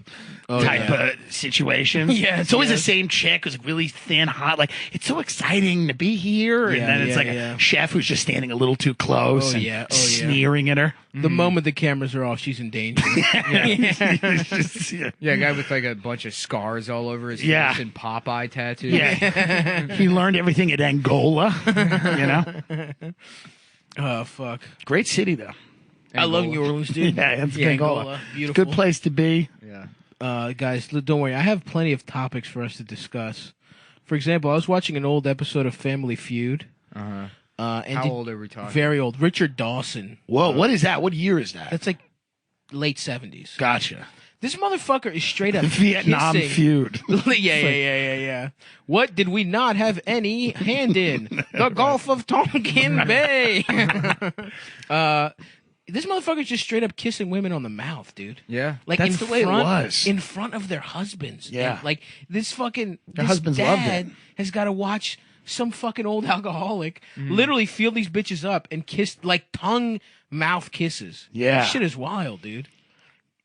Speaker 3: type of situations.
Speaker 2: Yes,
Speaker 3: it's always
Speaker 2: yes.
Speaker 3: the same chick who's really thin, hot. Like it's so exciting to be here, and
Speaker 2: Yeah,
Speaker 3: then it's
Speaker 2: yeah,
Speaker 3: like
Speaker 2: yeah.
Speaker 3: a chef who's just standing a little too close
Speaker 2: Oh,
Speaker 3: and
Speaker 2: yeah. Oh, yeah.
Speaker 3: sneering at her.
Speaker 2: The moment the cameras are off, she's in danger.
Speaker 3: It's just- yeah.
Speaker 1: Yeah, a guy with like a bunch of scars all over his
Speaker 3: Yeah.
Speaker 1: face and Popeye tattoos.
Speaker 3: Yeah. He learned everything at Angola. You know,
Speaker 2: Oh fuck!
Speaker 3: great city though.
Speaker 2: I love New Orleans, dude.
Speaker 3: Yeah, it's
Speaker 2: Yeah,
Speaker 3: Angola.
Speaker 2: beautiful.
Speaker 3: Good place to be.
Speaker 1: Yeah.
Speaker 2: Guys, don't worry. I have plenty of topics for us to discuss. For example, I was watching an old episode of Family Feud.
Speaker 1: Uh-huh.
Speaker 2: And
Speaker 1: How old are we talking?
Speaker 2: Very old. Richard Dawson.
Speaker 3: Whoa, what is that? What year is that?
Speaker 2: That's like late 70s.
Speaker 3: Gotcha.
Speaker 2: This motherfucker is straight up
Speaker 3: Vietnam
Speaker 2: kissing.
Speaker 3: feud.
Speaker 2: Yeah. What did we not have any hand in? The Gulf of Tonkin Bay. This motherfucker's just straight up kissing women on the mouth, dude.
Speaker 1: Yeah.
Speaker 2: Like
Speaker 3: That's
Speaker 2: in
Speaker 3: the way it
Speaker 2: front,
Speaker 3: was.
Speaker 2: in front of their husbands.
Speaker 3: Yeah.
Speaker 2: And, like this fucking
Speaker 3: Their
Speaker 2: this
Speaker 3: husbands loved
Speaker 2: dad
Speaker 3: it.
Speaker 2: has got to watch some fucking old alcoholic
Speaker 3: Mm-hmm.
Speaker 2: literally feel these bitches up and kiss like tongue mouth kisses.
Speaker 3: Yeah.
Speaker 2: This shit is wild, dude.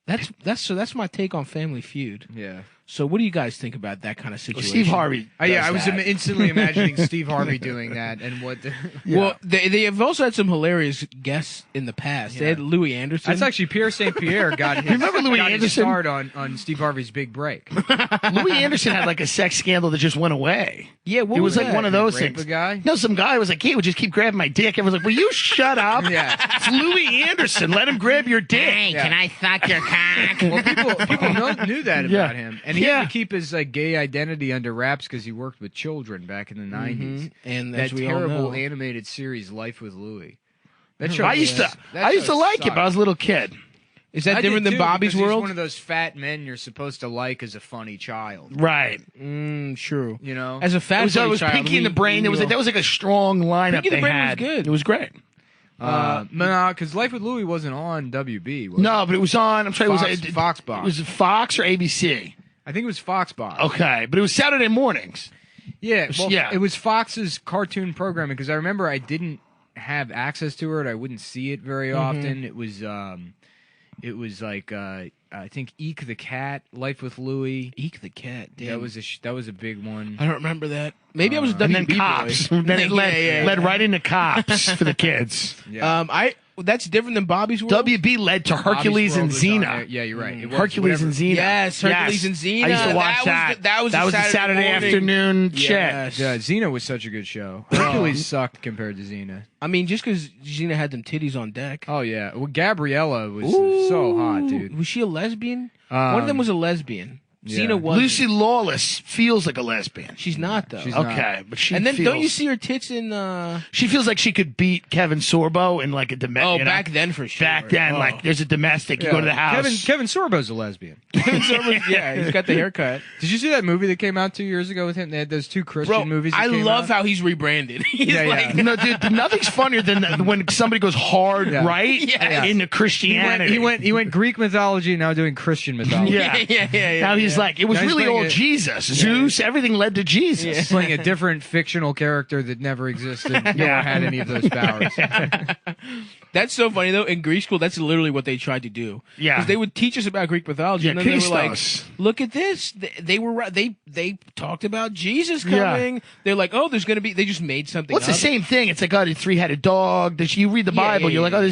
Speaker 2: That's my take on Family Feud.
Speaker 1: Yeah.
Speaker 2: So what do you guys think about that kind of situation?
Speaker 3: Steve Harvey.
Speaker 1: Yeah,
Speaker 3: does
Speaker 1: I was
Speaker 3: that.
Speaker 1: instantly imagining Steve Harvey doing that and what.
Speaker 3: Yeah.
Speaker 2: Well, they have also had some hilarious guests in the past. They had Louis Anderson.
Speaker 1: That's actually Pierre St. Pierre got his,
Speaker 3: Remember Louis
Speaker 1: got his
Speaker 3: Anderson?
Speaker 1: start on Steve Harvey's Big Break.
Speaker 3: Louis Anderson had like a sex scandal that just went away.
Speaker 2: yeah. What
Speaker 3: It was like
Speaker 2: that?
Speaker 3: one of those
Speaker 1: Rape
Speaker 3: things.
Speaker 1: a guy?
Speaker 3: No, some guy was like, "He would just keep grabbing my dick." Everyone's like, "Will you shut up?"
Speaker 1: Yeah.
Speaker 3: It's Louis Anderson. Let him grab your dick.
Speaker 4: Hey, can I suck your cock?
Speaker 1: Well, people knew that
Speaker 3: Yeah.
Speaker 1: about him, and And he had to keep his like gay identity under wraps because he worked with children back in the 90s.
Speaker 2: And
Speaker 1: that
Speaker 2: as we all
Speaker 1: terrible
Speaker 2: know,
Speaker 1: animated series, Life with Louie. That show,
Speaker 3: I used to like it, but I was a little kid.
Speaker 2: is that
Speaker 1: I
Speaker 2: different
Speaker 1: did
Speaker 2: than
Speaker 1: too,
Speaker 2: Bobby's
Speaker 1: because he's
Speaker 2: World?
Speaker 1: one of those fat men you're supposed to like as a funny child.
Speaker 3: Right.
Speaker 2: True.
Speaker 1: You know?
Speaker 2: As a fat
Speaker 3: It was
Speaker 2: child,
Speaker 3: Pinky and the Brain. That was like a strong lineup.
Speaker 2: Pinky and the
Speaker 3: they
Speaker 2: Brain was
Speaker 3: had.
Speaker 2: good.
Speaker 3: It was great.
Speaker 1: No, because Life with Louie wasn't on WB. Was
Speaker 3: No, but it was on. I'm sorry,
Speaker 1: Fox,
Speaker 3: it was
Speaker 1: Fox Box.
Speaker 3: It was Fox or ABC.
Speaker 1: I think it was Fox Box.
Speaker 3: Okay, but it was Saturday mornings.
Speaker 1: Yeah, well,
Speaker 3: Yeah.
Speaker 1: it was Fox's cartoon programming because I remember I didn't have access to it. I wouldn't see it very often. It was like I think Eek the Cat, Life with Louie.
Speaker 2: Eek the Cat. Damn.
Speaker 1: That was a big one.
Speaker 2: I don't remember that. Maybe I was a
Speaker 3: And
Speaker 2: WB
Speaker 3: then Cops.
Speaker 2: boy.
Speaker 3: Then it led right into Cops for the kids.
Speaker 1: Yeah.
Speaker 2: That's different than Bobby's World.
Speaker 3: WB led to Hercules and
Speaker 1: Bobby's World was on
Speaker 3: Xena.
Speaker 1: there. Yeah, you're right. It was
Speaker 3: Hercules
Speaker 1: whatever.
Speaker 3: and Xena.
Speaker 2: Yes, Hercules and Xena.
Speaker 3: I used to watch that.
Speaker 2: That was
Speaker 3: a
Speaker 2: a
Speaker 3: Saturday
Speaker 2: morning.
Speaker 3: afternoon shit.
Speaker 2: Yes.
Speaker 1: Yeah, Xena was such a good show. Hercules sucked compared to Xena.
Speaker 2: I mean, just because Xena had them titties on deck.
Speaker 1: Oh yeah, well Gabriella was so hot, dude.
Speaker 2: Was she a lesbian? One of them was a lesbian.
Speaker 1: yeah.
Speaker 2: Xena was.
Speaker 3: Lucy Lawless feels like a lesbian.
Speaker 2: She's not though.
Speaker 1: She's not.
Speaker 3: Okay, but she
Speaker 2: and then
Speaker 3: feels,
Speaker 2: don't you see her tits in?
Speaker 3: She feels like she could beat Kevin Sorbo in like a domestic.
Speaker 2: Back then for sure.
Speaker 3: Back then,
Speaker 2: Oh.
Speaker 3: like there's a domestic. You go to the house.
Speaker 1: Kevin Sorbo's a lesbian.
Speaker 2: Yeah, he's got the haircut.
Speaker 1: Did you see that movie that came out 2 years ago with him? They had those two Christian
Speaker 2: Bro,
Speaker 1: movies. That
Speaker 2: I
Speaker 1: came
Speaker 2: love
Speaker 1: out.
Speaker 2: how he's rebranded. He's
Speaker 1: Yeah,
Speaker 2: like,
Speaker 1: yeah.
Speaker 3: No, dude, nothing's funnier than when somebody goes hard
Speaker 1: Yeah.
Speaker 3: right
Speaker 2: Yeah.
Speaker 3: into
Speaker 1: He
Speaker 3: Christianity.
Speaker 1: went Greek mythology, now doing Christian mythology.
Speaker 3: Yeah.
Speaker 2: yeah.
Speaker 3: Now he's like, it was
Speaker 1: Now he's
Speaker 3: really
Speaker 1: playing
Speaker 3: all
Speaker 1: it-
Speaker 3: Jesus. Zeus, everything led to Jesus.
Speaker 1: He's playing a different fictional character that never existed, never
Speaker 3: Yeah.
Speaker 1: had any of those powers.
Speaker 2: That's so funny though. In Greek school, that's literally what they tried to do.
Speaker 3: Yeah.
Speaker 2: because they would teach us about Greek mythology,
Speaker 3: Yeah,
Speaker 2: and then they were like,
Speaker 3: Christos.
Speaker 2: "Look at this." They were right. They talked about Jesus
Speaker 3: Yeah.
Speaker 2: coming. They're like, "Oh, there's gonna be." They just made something.
Speaker 3: Well, it's the
Speaker 2: up.
Speaker 3: same thing. It's like, oh, the three-headed dog. You read the
Speaker 2: Yeah,
Speaker 3: Bible,
Speaker 2: yeah,
Speaker 3: you're like,
Speaker 2: yeah,
Speaker 3: oh,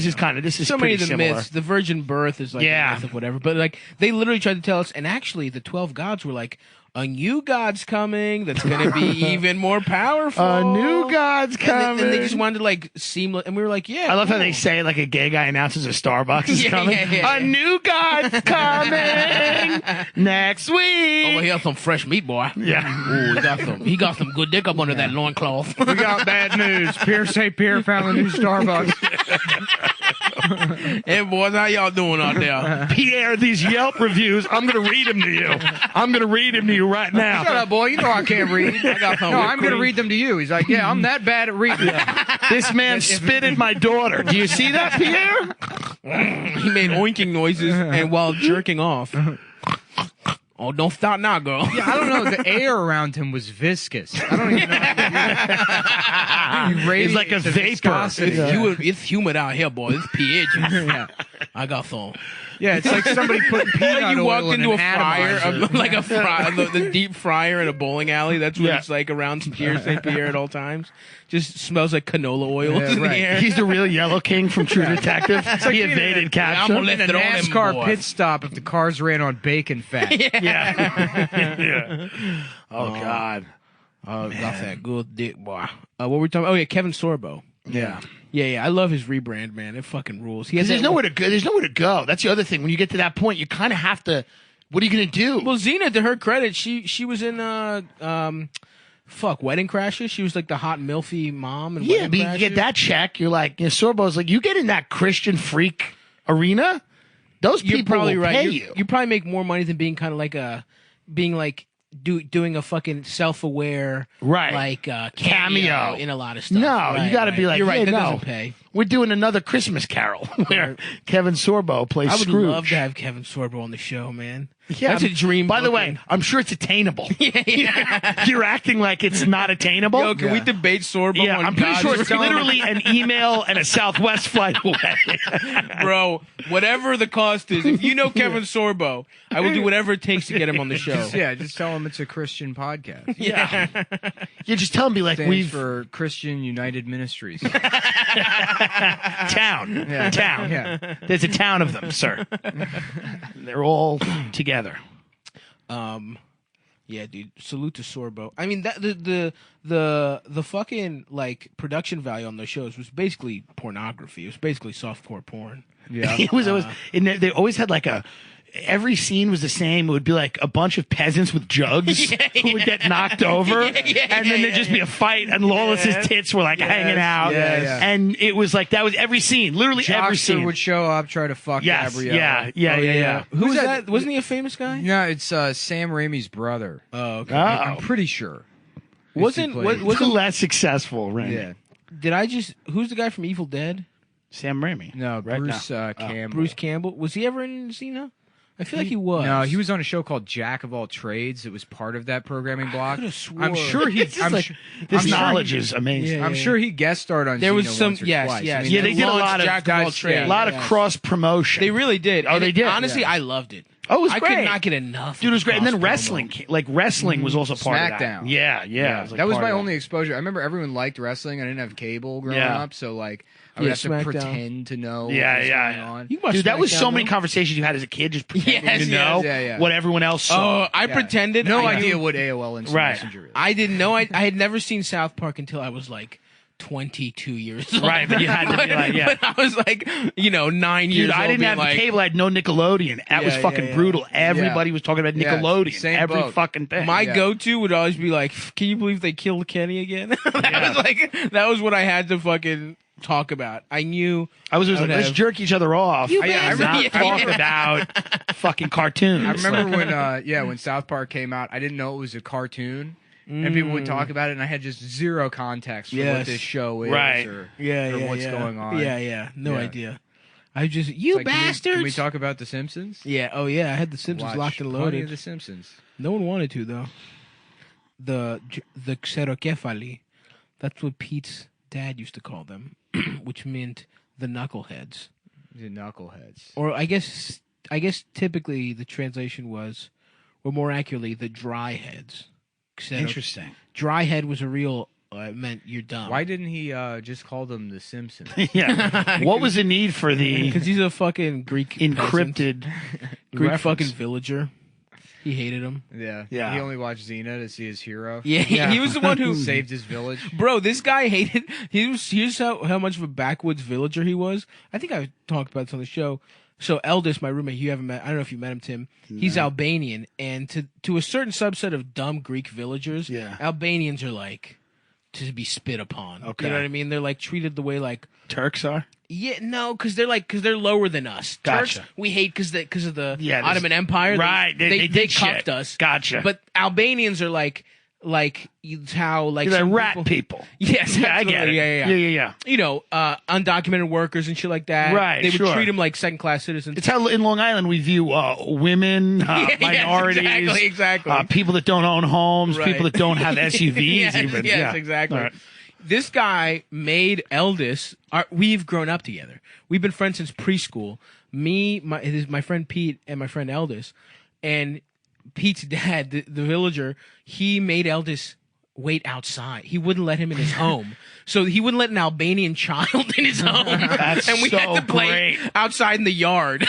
Speaker 3: this is
Speaker 2: So many of the
Speaker 3: pretty similar.
Speaker 2: myths. The virgin birth is like
Speaker 3: Yeah.
Speaker 2: a myth of whatever. But like they literally tried to tell us, and actually the 12 gods were like, a new god's coming that's going to be even more powerful.
Speaker 3: A new God's coming.
Speaker 2: And they just wanted to like seamless, and we were like, yeah.
Speaker 3: I love how
Speaker 2: cool.
Speaker 3: they say like a gay guy announces a Starbucks is
Speaker 2: Yeah,
Speaker 3: coming.
Speaker 2: yeah.
Speaker 3: A new God's coming next
Speaker 2: Over
Speaker 3: week.
Speaker 2: here, some fresh meat, boy.
Speaker 3: Yeah.
Speaker 2: Ooh, he got some good dick up under that loincloth.
Speaker 1: We got bad news. Pierre found a new Starbucks.
Speaker 2: Hey, boys, how y'all doing out there?
Speaker 3: Pierre, these Yelp reviews, I'm going to read them to you. I'm going to read them to you right now.
Speaker 1: Shut up, boy. You know I can't read.
Speaker 2: I got some
Speaker 1: No,
Speaker 2: whipped
Speaker 1: I'm going to
Speaker 2: cream.
Speaker 1: read them to you. He's like, yeah, I'm that bad at reading.
Speaker 3: This man spit at my daughter. Do you see that, Pierre?
Speaker 2: He made oinking noises and while jerking off. Oh, don't stop now, girl.
Speaker 1: Yeah, I don't know. The air around him was viscous. I don't even know.
Speaker 3: It's like a
Speaker 1: the
Speaker 3: vapor.
Speaker 1: viscosity.
Speaker 2: It's humid out here, boy. It's pH.
Speaker 1: Yeah.
Speaker 2: I got some.
Speaker 1: Yeah, it's like somebody putting peanut
Speaker 2: Like you
Speaker 1: oil
Speaker 2: walked
Speaker 1: in
Speaker 2: into
Speaker 1: an
Speaker 2: a fryer,
Speaker 1: atomizer.
Speaker 2: like a fryer, the deep fryer in a bowling alley. That's what
Speaker 3: Yeah.
Speaker 2: it's like around Pierre St. Pierre at all times. Just smells like canola oil
Speaker 1: Yeah,
Speaker 2: in
Speaker 1: right.
Speaker 2: the air.
Speaker 3: He's the real Yellow King from True Detective. He
Speaker 1: being
Speaker 3: evaded
Speaker 2: I'm
Speaker 3: capture.
Speaker 2: gonna
Speaker 1: in a
Speaker 2: Throw them,
Speaker 1: NASCAR
Speaker 2: boy.
Speaker 1: pit stop if the cars ran on bacon fat.
Speaker 3: Yeah. Oh, God.
Speaker 2: Oh, got that good dick, boy. What were we talking about? Oh, yeah, Kevin Sorbo.
Speaker 3: Yeah.
Speaker 2: Yeah. I love his rebrand, man. It fucking rules. He has
Speaker 3: There's
Speaker 2: that-
Speaker 3: nowhere to go. There's nowhere to go. That's the other thing. When you get to that point, you kind of have to. What are you going to do?
Speaker 2: Well, Xena, to her credit, she was in Wedding Crashers. She was like the hot milfy mom. And
Speaker 3: Yeah, but you get that check. You're like, Sorbo's like, you get in that Christian freak arena, those
Speaker 2: You're
Speaker 3: people
Speaker 2: probably
Speaker 3: will
Speaker 2: right.
Speaker 3: pay
Speaker 2: You probably make more money than being kind of like doing a fucking self-aware
Speaker 3: Right.
Speaker 2: like
Speaker 3: Cameo.
Speaker 2: in a lot of stuff.
Speaker 3: No,
Speaker 2: Right,
Speaker 3: you got to
Speaker 2: right.
Speaker 3: be like,
Speaker 2: you're right.
Speaker 3: hey,
Speaker 2: That
Speaker 3: no.
Speaker 2: doesn't pay.
Speaker 3: We're doing another Christmas Carol where Kevin Sorbo plays
Speaker 2: I would
Speaker 3: Scrooge.
Speaker 2: love to have Kevin Sorbo on the show, man.
Speaker 3: Yeah,
Speaker 2: That's a dream.
Speaker 3: By the
Speaker 2: booking.
Speaker 3: way, I'm sure it's attainable.
Speaker 2: yeah.
Speaker 3: You're acting like it's not attainable.
Speaker 2: Yo, can we debate Sorbo?
Speaker 3: Yeah,
Speaker 2: on
Speaker 3: I'm pretty
Speaker 2: God's
Speaker 3: sure it's
Speaker 2: realm?
Speaker 3: literally an email and a Southwest flight away.
Speaker 2: Bro, whatever the cost is, if you know Kevin Sorbo, I will do whatever it takes to get him on the show.
Speaker 1: Yeah, just tell him it's a Christian podcast.
Speaker 3: Yeah. You just tell them, be like,
Speaker 1: Stands
Speaker 3: we've
Speaker 1: for Christian United Ministries.
Speaker 3: town.
Speaker 1: Yeah.
Speaker 3: Town.
Speaker 1: Yeah.
Speaker 3: There's a town of them, sir. They're all together.
Speaker 2: Yeah, dude. Salute to Sorbo. I mean, that the fucking like production value on those shows was basically pornography. It was basically softcore porn.
Speaker 1: Yeah.
Speaker 3: It was always, and they always had like a. every scene was the same. It would be like a bunch of peasants with jugs who would get knocked over, and then there'd just be a fight, and Lawless's tits were like hanging out, and it was like that was every scene, literally every
Speaker 1: Jockster
Speaker 3: scene
Speaker 1: would show up, try to fuck Gabrielle.
Speaker 3: Yeah.
Speaker 2: Who was that? Wasn't he a famous guy?
Speaker 1: No, it's Sam Raimi's brother.
Speaker 2: Oh, okay.
Speaker 1: I'm pretty sure.
Speaker 2: Wasn't
Speaker 3: less successful, right?
Speaker 1: Yeah.
Speaker 2: Did I just? Who's the guy from Evil Dead?
Speaker 3: Sam Raimi.
Speaker 1: No,
Speaker 3: Right
Speaker 1: Bruce
Speaker 3: now.
Speaker 1: Campbell.
Speaker 2: Bruce Campbell. Was he ever in Xena? I feel like he was.
Speaker 1: No, he was on a show called Jack of All Trades. It was part of that programming block.
Speaker 2: could've swore.
Speaker 1: I'm sure he.
Speaker 3: This knowledge is amazing.
Speaker 2: Yeah.
Speaker 1: I'm sure he guest starred on.
Speaker 2: There was
Speaker 1: Xena
Speaker 2: some-
Speaker 1: once or
Speaker 2: yes,
Speaker 1: twice.
Speaker 2: yes.
Speaker 1: I mean,
Speaker 3: Yeah, they did a
Speaker 2: launched
Speaker 3: lot of
Speaker 2: Jack of all
Speaker 1: guys-
Speaker 2: trades.
Speaker 3: a lot of
Speaker 1: Yes.
Speaker 3: cross promotion.
Speaker 2: They really did.
Speaker 3: Oh,
Speaker 2: And
Speaker 3: they did?
Speaker 2: Honestly,
Speaker 1: Yeah.
Speaker 2: I loved it.
Speaker 3: Oh, it was
Speaker 2: I
Speaker 3: great.
Speaker 2: could not get enough.
Speaker 3: Dude, it was great. And then
Speaker 2: cross-promo.
Speaker 3: wrestling was also part of that.
Speaker 1: SmackDown.
Speaker 3: Yeah.
Speaker 1: Yeah,
Speaker 3: It like
Speaker 1: that was
Speaker 3: part
Speaker 1: my
Speaker 3: of
Speaker 1: only exposure. I remember everyone liked wrestling. I didn't have cable growing
Speaker 3: Yeah.
Speaker 1: up, so like I would
Speaker 2: Yeah,
Speaker 1: have to
Speaker 2: SmackDown.
Speaker 1: pretend to know
Speaker 3: Yeah,
Speaker 1: what was
Speaker 3: yeah,
Speaker 1: going
Speaker 3: yeah.
Speaker 1: on.
Speaker 2: You can watch
Speaker 3: Dude, that was
Speaker 2: SmackDown,
Speaker 3: so many
Speaker 2: though.
Speaker 3: conversations you had as a kid, just pretending
Speaker 2: Yes,
Speaker 3: to know
Speaker 1: yes.
Speaker 3: what everyone else saw.
Speaker 2: Oh, I
Speaker 1: Yeah.
Speaker 2: pretended.
Speaker 1: No
Speaker 2: I
Speaker 1: idea
Speaker 2: knew-
Speaker 1: what AOL Instant
Speaker 3: Right.
Speaker 1: Messenger is.
Speaker 2: I didn't know. I had never seen South Park until I was like 22 years old.
Speaker 3: Right, but you had to be like, yeah.
Speaker 2: But I was like, 9 years
Speaker 3: Dude,
Speaker 2: old.
Speaker 3: I didn't
Speaker 2: being
Speaker 3: have
Speaker 2: like,
Speaker 3: cable. I had no Nickelodeon. That was
Speaker 2: Yeah,
Speaker 3: fucking
Speaker 2: yeah.
Speaker 3: brutal. Everybody was talking about
Speaker 1: Yeah,
Speaker 3: Nickelodeon.
Speaker 1: same
Speaker 3: Every
Speaker 1: boat.
Speaker 3: fucking thing.
Speaker 2: My
Speaker 1: Yeah.
Speaker 2: go-to would always be like, "Can you believe they killed Kenny again?" that was what I had to fucking talk about. I knew
Speaker 3: I was always
Speaker 2: would
Speaker 3: like, let's
Speaker 2: have-
Speaker 3: jerk each other off.
Speaker 2: You
Speaker 3: and
Speaker 2: bastard.
Speaker 3: not
Speaker 2: Yeah.
Speaker 3: talk about fucking cartoons.
Speaker 1: I remember when South Park came out, I didn't know it was a cartoon. And people would talk about it, and I had just zero context for what
Speaker 2: Yes.
Speaker 1: this show is
Speaker 3: Right.
Speaker 1: or
Speaker 2: yeah,
Speaker 1: what's going on.
Speaker 2: No
Speaker 1: Yeah.
Speaker 2: idea. I just you
Speaker 1: Like,
Speaker 2: bastards.
Speaker 1: Can we talk about The Simpsons?
Speaker 2: Yeah. Oh yeah. I had the Simpsons
Speaker 1: Watch
Speaker 2: locked and
Speaker 1: plenty
Speaker 2: loaded.
Speaker 1: of The Simpsons.
Speaker 2: No one wanted to though. The xerokephali. That's what Pete's dad used to call them, which meant the knuckleheads.
Speaker 1: The knuckleheads.
Speaker 2: Or I guess typically the translation was, or more accurately, the dry heads.
Speaker 3: Interesting.
Speaker 2: Dry head was a real meant you're dumb.
Speaker 1: Why didn't he just call them The Simpsons?
Speaker 3: Yeah. What was the need for the
Speaker 2: Because he's a fucking Greek peasant.
Speaker 3: encrypted
Speaker 2: Greek
Speaker 3: reference?
Speaker 2: fucking villager. He hated him.
Speaker 1: Yeah.
Speaker 3: Yeah.
Speaker 1: He only watched Xena to see his hero.
Speaker 2: Yeah, he was the one who
Speaker 1: saved his village.
Speaker 2: Bro, this guy hated. Here's how much of a backwoods villager he was. I think I talked about this on the show. So Eldest, my roommate, you haven't met. I don't know if you met him, Tim. He's Albanian, and to a certain subset of dumb Greek villagers,
Speaker 3: Yeah.
Speaker 2: Albanians are like to be spit upon.
Speaker 3: Okay.
Speaker 2: You know what I mean? They're like treated the way like.
Speaker 3: Turks are?
Speaker 2: Yeah, no, because they're lower than us.
Speaker 3: Gotcha.
Speaker 2: Turks, we hate because of the
Speaker 3: Yeah, this-
Speaker 2: Ottoman Empire.
Speaker 3: Right, they did
Speaker 2: cucked
Speaker 3: shit.
Speaker 2: us.
Speaker 3: Gotcha.
Speaker 2: But Albanians are like how like
Speaker 3: You're
Speaker 2: some
Speaker 3: like rat people.
Speaker 2: Yes,
Speaker 3: Yeah, I get it.
Speaker 2: absolutely.
Speaker 3: Yeah.
Speaker 2: You know, undocumented workers and shit like that.
Speaker 3: Right,
Speaker 2: They would
Speaker 3: sure.
Speaker 2: treat them like second class citizens.
Speaker 3: It's how in Long Island we view women,
Speaker 2: Yes,
Speaker 3: minorities,
Speaker 2: exactly.
Speaker 3: people that don't own homes,
Speaker 2: Right.
Speaker 3: people that don't have SUVs.
Speaker 2: yes,
Speaker 3: even.
Speaker 2: yes,
Speaker 3: Yeah.
Speaker 2: exactly.
Speaker 3: All right.
Speaker 2: This guy made Eldest. We've grown up together. We've been friends since preschool. Me, my friend Pete, and my friend Eldest. And Pete's dad, the villager, he made Eldest wait outside. He wouldn't let him in his home. So he wouldn't let an Albanian child in his home.
Speaker 3: That's
Speaker 2: and we had
Speaker 3: so
Speaker 2: to play
Speaker 3: great.
Speaker 2: outside in the yard.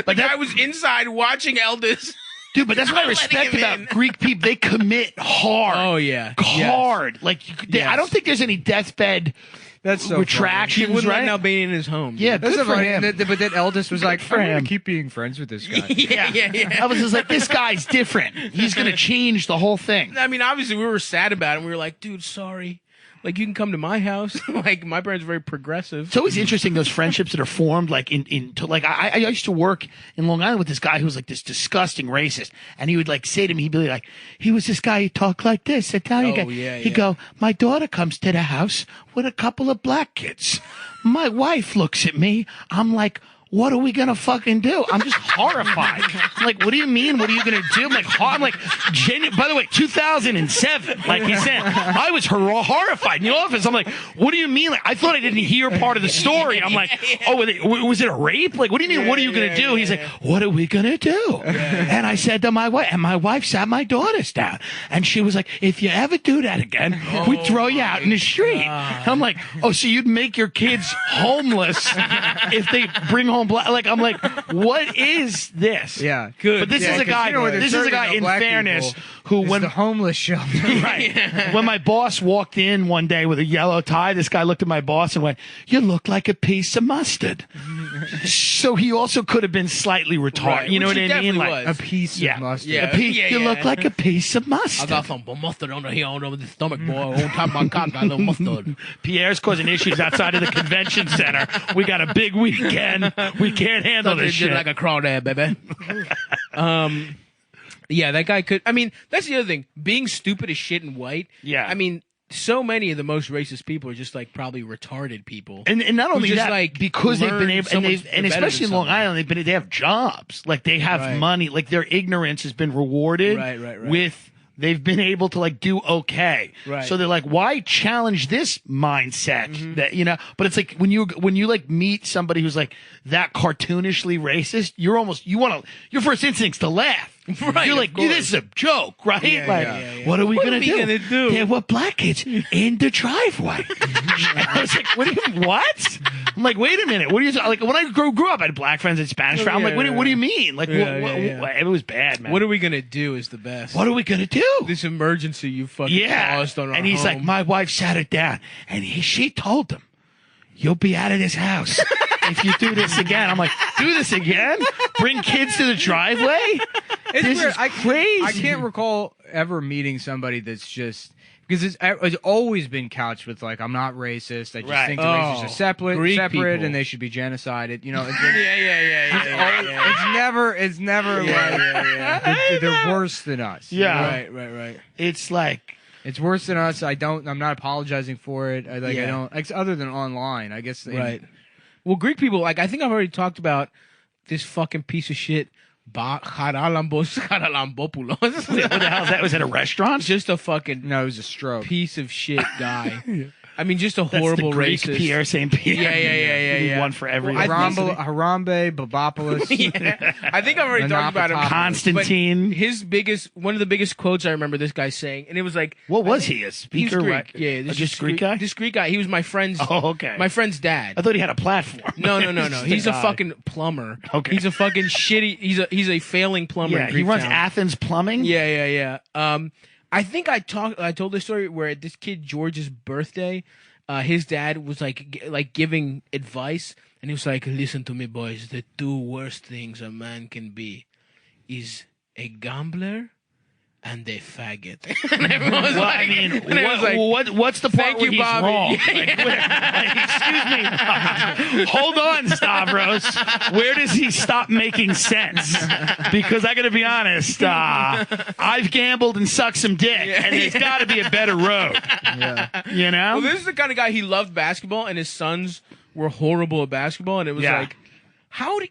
Speaker 2: The guy was inside watching Eldest.
Speaker 3: Dude, but that's what I
Speaker 2: Not letting
Speaker 3: respect
Speaker 2: him
Speaker 3: about
Speaker 2: in.
Speaker 3: Greek people. They commit hard.
Speaker 2: Oh, yeah.
Speaker 3: Hard. Like,
Speaker 2: Yes.
Speaker 3: I don't think there's any deathbeth
Speaker 1: That's so
Speaker 2: He
Speaker 3: retractions,
Speaker 2: wouldn't let
Speaker 3: right?
Speaker 2: an Albanian in his home.
Speaker 3: Yeah,
Speaker 1: That's
Speaker 3: good
Speaker 1: so
Speaker 3: for
Speaker 1: funny.
Speaker 3: him.
Speaker 1: But then Eldest was like,
Speaker 3: for
Speaker 1: I'm gonna
Speaker 3: him.
Speaker 1: keep being friends with this guy.
Speaker 2: yeah.
Speaker 3: I was just like, this guy's different. He's going to change the whole thing.
Speaker 2: I mean, obviously, we were sad about it. We were like, dude, sorry. Like, you can come to my house. Like, my parents are very progressive.
Speaker 3: It's always interesting those friendships that are formed. Like I used to work in Long Island with this guy who was like this disgusting racist, and he would like say to me, he'd be like, he was this guy who talked like this Italian
Speaker 2: Oh,
Speaker 3: guy.
Speaker 2: yeah,
Speaker 3: He'd
Speaker 2: yeah.
Speaker 3: go, my daughter comes to the house with a couple of black kids. My wife looks at me. I'm like, what are we gonna fucking do? I'm just horrified. I'm like, what do you mean? What are you gonna do? I'm like, by the way, 2007. Like he said, I was horrified in the office. I'm like, what do you mean? Like, I thought I didn't hear part of the story. I'm like, oh, was it a rape? Like, what do you mean? What are you gonna do? He's like, what are we gonna do? And I said to my wife, and my wife sat my daughters down, and she was like, if you ever do that again, we'd throw you out in the street. And I'm like, oh, so you'd make your kids homeless if they bring home black? Like, I'm like, what is this?
Speaker 1: Yeah.
Speaker 2: Good.
Speaker 3: But this
Speaker 1: Yeah,
Speaker 3: is a
Speaker 1: 'cause
Speaker 3: guy.
Speaker 1: you know what they're
Speaker 3: This is a
Speaker 1: serving
Speaker 3: guy.
Speaker 1: on
Speaker 3: In
Speaker 1: black
Speaker 3: fairness,
Speaker 1: people
Speaker 3: who
Speaker 1: is
Speaker 3: when
Speaker 1: the homeless shelter.
Speaker 3: right when my boss walked in one day with a yellow tie, this guy looked at my boss and went, "You look like a piece of mustard." So he also could have been slightly retarded.
Speaker 2: Right,
Speaker 3: You know
Speaker 2: which
Speaker 3: what
Speaker 2: he
Speaker 3: I mean?
Speaker 2: definitely was.
Speaker 1: A piece
Speaker 3: Yeah.
Speaker 1: of mustard.
Speaker 2: Yeah.
Speaker 3: You look like a piece of
Speaker 2: I
Speaker 3: mustard.
Speaker 2: got some mustard under here on the stomach, boy. On top of my cock, got a little mustard.
Speaker 3: Pierre's causing issues outside of the convention center. We got a big weekend. We can't handle
Speaker 2: Something
Speaker 3: this
Speaker 2: just
Speaker 3: shit.
Speaker 2: like a crawdad, baby. Yeah, that guy could. I mean, that's the other thing. Being stupid as shit and white.
Speaker 3: Yeah.
Speaker 2: I mean, so many of the most racist people are just like probably retarded people.
Speaker 3: And not only
Speaker 2: just,
Speaker 3: that,
Speaker 2: like,
Speaker 3: because they've been
Speaker 2: learn
Speaker 3: able,
Speaker 2: so
Speaker 3: and
Speaker 2: much
Speaker 3: and
Speaker 2: better
Speaker 3: especially in
Speaker 2: than
Speaker 3: Long
Speaker 2: someone.
Speaker 3: Island, they have jobs. Like they have
Speaker 2: Right.
Speaker 3: money. Like their ignorance has been rewarded.
Speaker 2: Right.
Speaker 3: With they've been able to like do okay.
Speaker 2: Right.
Speaker 3: So they're like, why challenge this mindset that But it's like when you like meet somebody who's like that cartoonishly racist, your first instinct's to laugh.
Speaker 2: Right,
Speaker 3: You're
Speaker 2: of
Speaker 3: like,
Speaker 2: course.
Speaker 3: this is a joke, right?
Speaker 2: Yeah,
Speaker 3: like,
Speaker 2: yeah.
Speaker 3: what are we gonna do?
Speaker 2: gonna do?
Speaker 3: There were black kids in the driveway. And I was like, what? I'm like, wait a minute. What are you like? When I grew up, I had black friends and Spanish friends. I'm like, what do you mean? Like, it was bad, man.
Speaker 2: What are we gonna do? Is the best.
Speaker 3: What are we gonna do?
Speaker 2: This emergency you fucking caused on our
Speaker 3: And he's like,
Speaker 2: home.
Speaker 3: my wife sat it down, and she told him, "You'll be out of this house if you do this again." I'm like, do this again? Bring kids to the driveway?
Speaker 1: It's
Speaker 3: This
Speaker 1: weird.
Speaker 3: is crazy.
Speaker 1: I can't recall ever meeting somebody that's just because it's always been couched with like I'm not racist. I just
Speaker 3: Right.
Speaker 1: think the races are separate,
Speaker 2: Greek people.
Speaker 1: and they should be genocided. You know, it's
Speaker 2: yeah.
Speaker 1: it's never like they're worse than us.
Speaker 3: Yeah.
Speaker 2: Right.
Speaker 3: It's like,
Speaker 1: It's worse than us. I'm not apologizing for it. I
Speaker 2: Yeah.
Speaker 1: don't. Other than online, I guess.
Speaker 2: Right. Well, Greek people, like, I think I've already talked about this fucking piece of shit, Charalambos Charalambopoulos.
Speaker 3: what the hell is that? Was it a restaurant?
Speaker 2: Just a fucking
Speaker 1: No, it was a stroke.
Speaker 2: piece of shit guy. I mean, just a
Speaker 3: That's
Speaker 2: horrible
Speaker 3: the Greek
Speaker 2: racist.
Speaker 3: Pierre St. Pierre.
Speaker 2: Yeah.
Speaker 3: You need one for every.
Speaker 1: Harambe, Babopoulos.
Speaker 2: Yeah. I think I've already talked about him.
Speaker 3: Constantine.
Speaker 2: But one of the biggest quotes I remember this guy saying, and it was like,
Speaker 3: What was he? A
Speaker 2: he's
Speaker 3: speaker?
Speaker 2: Greek.
Speaker 3: Right?
Speaker 2: Yeah, this
Speaker 3: just Greek guy.
Speaker 2: This Greek guy. He was my friend's.
Speaker 3: Oh, okay.
Speaker 2: My friend's dad.
Speaker 3: I thought he had a platform.
Speaker 2: No.
Speaker 3: Just
Speaker 2: He's a
Speaker 3: guy.
Speaker 2: fucking plumber.
Speaker 3: Okay.
Speaker 2: He's a fucking shitty. He's a failing plumber.
Speaker 3: Yeah,
Speaker 2: in
Speaker 3: he
Speaker 2: Greek
Speaker 3: runs
Speaker 2: town.
Speaker 3: Athens Plumbing.
Speaker 2: Yeah. I think I told this story where at this kid George's birthday, his dad was like giving advice, and he was like, "Listen to me, boys. The two worst things a man can be is a gambler and a faggot." And everyone was
Speaker 3: Well,
Speaker 2: like,
Speaker 3: I mean,
Speaker 2: and it was like,
Speaker 3: what's the part
Speaker 2: "Thank
Speaker 3: where
Speaker 2: you,
Speaker 3: he's
Speaker 2: Bobby."
Speaker 3: wrong?
Speaker 2: Yeah.
Speaker 3: Excuse me. Hold on, Stavros. Where does he stop making sense? Because I got to be honest, I've gambled and sucked some dick, and there's got to be a better road. You know?
Speaker 2: Well, this is the kind of guy he loved basketball, and his sons were horrible at basketball, and it was
Speaker 3: Yeah.
Speaker 2: like,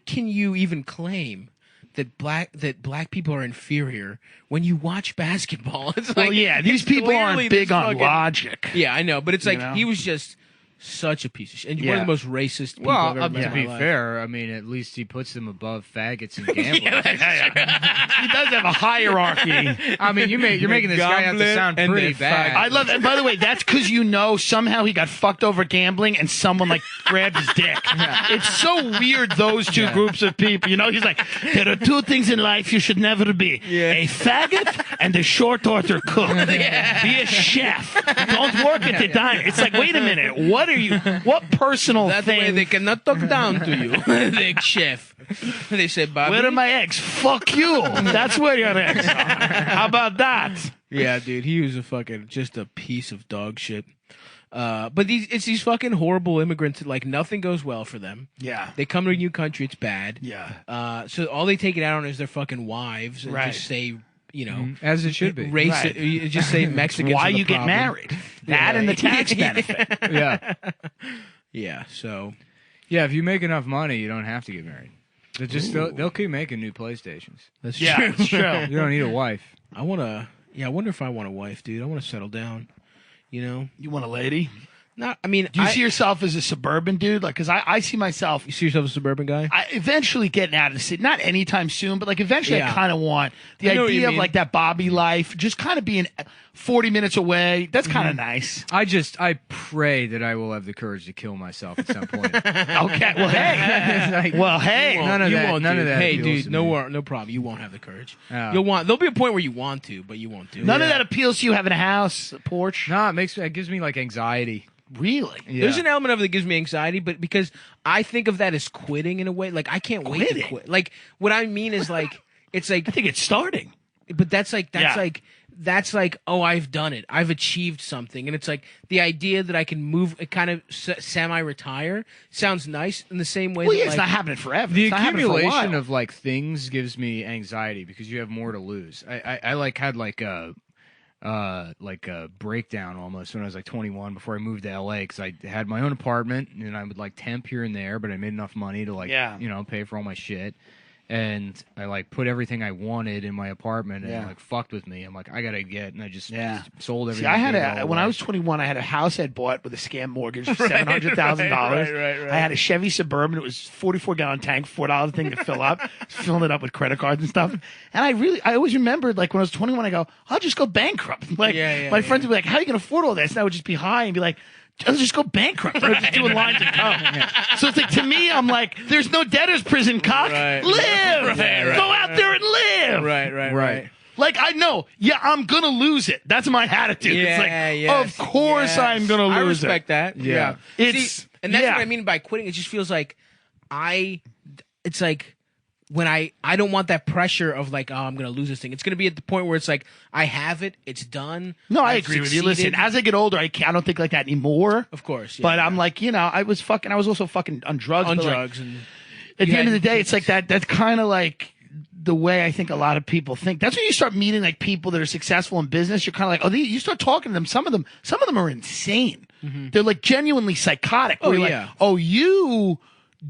Speaker 2: can you even claim that black people are inferior when you watch basketball? It's
Speaker 3: Well,
Speaker 2: like,
Speaker 3: yeah, these
Speaker 2: it's
Speaker 3: people
Speaker 2: clearly
Speaker 3: aren't big
Speaker 2: this
Speaker 3: on
Speaker 2: fucking-
Speaker 3: logic.
Speaker 2: Yeah, I know, but it's like
Speaker 3: know?
Speaker 2: he was just such a piece of shit, and one
Speaker 3: Yeah.
Speaker 2: of the most racist people I've
Speaker 1: Well,
Speaker 2: ever met
Speaker 1: to
Speaker 2: in
Speaker 1: be
Speaker 2: my life.
Speaker 1: fair, I mean, at least he puts them above faggots and gamblers.
Speaker 3: He does have a hierarchy.
Speaker 1: I mean, you're making this guy out to
Speaker 2: Gambler
Speaker 1: sound
Speaker 2: and
Speaker 1: pretty
Speaker 2: the
Speaker 1: bad.
Speaker 3: I love that. By the way, that's because somehow he got fucked over gambling and someone like grabbed his dick. It's so weird, those two groups of people. You know, he's like, there are two things in life you should never be. A faggot and a short order cook. Be a chef. Don't work at the diner. It's like, wait a minute. What personal
Speaker 2: That way
Speaker 3: thing?
Speaker 2: they cannot talk down to you, the chef. They said, "Bobby."
Speaker 3: Where are my eggs? Fuck you. That's where your eggs are. How about that?
Speaker 2: Yeah, dude, he was just a piece of dog shit. But it's these fucking horrible immigrants that, like, nothing goes well for them.
Speaker 3: Yeah.
Speaker 2: They come to a new country, it's bad.
Speaker 3: Yeah.
Speaker 2: So all they take it out on is their fucking wives and
Speaker 3: Right.
Speaker 2: just say, you know,
Speaker 1: As it should be.
Speaker 2: race.
Speaker 3: Right.
Speaker 2: You just say Mexicans.
Speaker 3: Why
Speaker 2: are the
Speaker 3: you get
Speaker 2: problem.
Speaker 3: married? That and the tax benefit.
Speaker 1: Yeah.
Speaker 2: Yeah. So
Speaker 1: Yeah, if you make enough money, you don't have to get married. They'll keep making new PlayStations.
Speaker 2: that's
Speaker 3: Yeah,
Speaker 2: true.
Speaker 3: it's true.
Speaker 1: You don't need a wife.
Speaker 2: I wonder if I want a wife, dude. I want to settle down. You know,
Speaker 3: You want a lady?
Speaker 2: not. I mean,
Speaker 3: Do you see yourself as a suburban dude? Like, because I see myself
Speaker 2: you see yourself as a suburban guy?
Speaker 3: eventually getting out of the city. Not anytime soon, but like eventually I
Speaker 2: Yeah.
Speaker 3: kind of want the
Speaker 2: I know what you
Speaker 3: idea of
Speaker 2: mean.
Speaker 3: like that Bobby life, just kind of being 40 minutes away. That's kind of nice.
Speaker 1: I pray that I will have the courage to kill myself at some point.
Speaker 3: Okay. Well, hey. Well, hey.
Speaker 1: None of
Speaker 2: You
Speaker 1: that-
Speaker 2: won't,
Speaker 1: none of
Speaker 2: dude.
Speaker 1: that
Speaker 2: Hey,
Speaker 1: appeals
Speaker 2: dude,
Speaker 1: to
Speaker 2: no
Speaker 1: me.
Speaker 2: no problem. You won't have the courage.
Speaker 1: Oh.
Speaker 2: There'll be a point where you want to, but you won't do.
Speaker 3: None
Speaker 2: it.
Speaker 3: of that appeals to you having a house, a porch.
Speaker 1: No, it gives me like anxiety.
Speaker 3: Really?
Speaker 1: Yeah.
Speaker 2: There's an element of it that gives me anxiety, but because I think of that as quitting in a way. Like I can't wait to
Speaker 3: Quitting?
Speaker 2: quit. Like what I mean is like it's like,
Speaker 3: I think it's starting.
Speaker 2: but that's like
Speaker 3: Yeah.
Speaker 2: oh, I've done it. I've achieved something, and it's like the idea that I can move, kind of semi-retire sounds nice in the same way.
Speaker 3: Well,
Speaker 2: that,
Speaker 3: yeah,
Speaker 2: like,
Speaker 3: it's not happening forever.
Speaker 1: The
Speaker 3: It's not happening for a
Speaker 1: accumulation
Speaker 3: while.
Speaker 1: of like things gives me anxiety because you have more to lose. I like had like a breakdown almost when I was like 21 before I moved to LA because I had my own apartment and I would like temp here and there, but I made enough money to like pay for all my shit. And I like put everything I wanted in my apartment and like fucked with me. I'm like, I gotta get, and I just sold everything.
Speaker 3: See, I had
Speaker 1: gave it all
Speaker 3: when I
Speaker 1: away.
Speaker 3: was 21, I had a house I'd bought with a scam mortgage for $700,000.
Speaker 2: right.
Speaker 3: I had a Chevy Suburban. It was 44-gallon tank, $4 thing to fill up, filling it up with credit cards and stuff. And I always remembered, like when I was 21, I go, I'll just go bankrupt. Like my friends would be like, how are you gonna afford all this? And I would just be high and be like, I'll just go bankrupt. I'm just doing lines of coke. So it's like, to me, I'm like, there's no debtor's prison, cock.
Speaker 2: Right.
Speaker 3: Live. Go out there and live.
Speaker 2: Right.
Speaker 3: Like, I know, I'm going to lose it. That's my attitude. It's like, of course I'm going to lose it.
Speaker 2: I respect that.
Speaker 1: Yeah.
Speaker 3: It's,
Speaker 2: and that's what I mean by quitting. It just feels like it's like when I don't want that pressure of like, oh, I'm going to lose this thing. It's going to be at the point where it's like, I have it. It's done.
Speaker 3: No, I
Speaker 2: I've
Speaker 3: agree with you.
Speaker 2: succeeded.
Speaker 3: Listen, as I get older, I don't think like that anymore.
Speaker 2: Of course. Yeah,
Speaker 3: But I'm like, I was also fucking on drugs.
Speaker 2: on
Speaker 3: but, like,
Speaker 2: drugs. And
Speaker 3: at the
Speaker 2: you
Speaker 3: end of the
Speaker 2: had-
Speaker 3: day, it's like that's kind of like the way I think a lot of people think. That's when you start meeting like people that are successful in business. You're kind of like, you start talking to them. Some of them are insane. They're like genuinely psychotic.
Speaker 2: Oh,
Speaker 3: where you're
Speaker 2: yeah.
Speaker 3: like, oh, you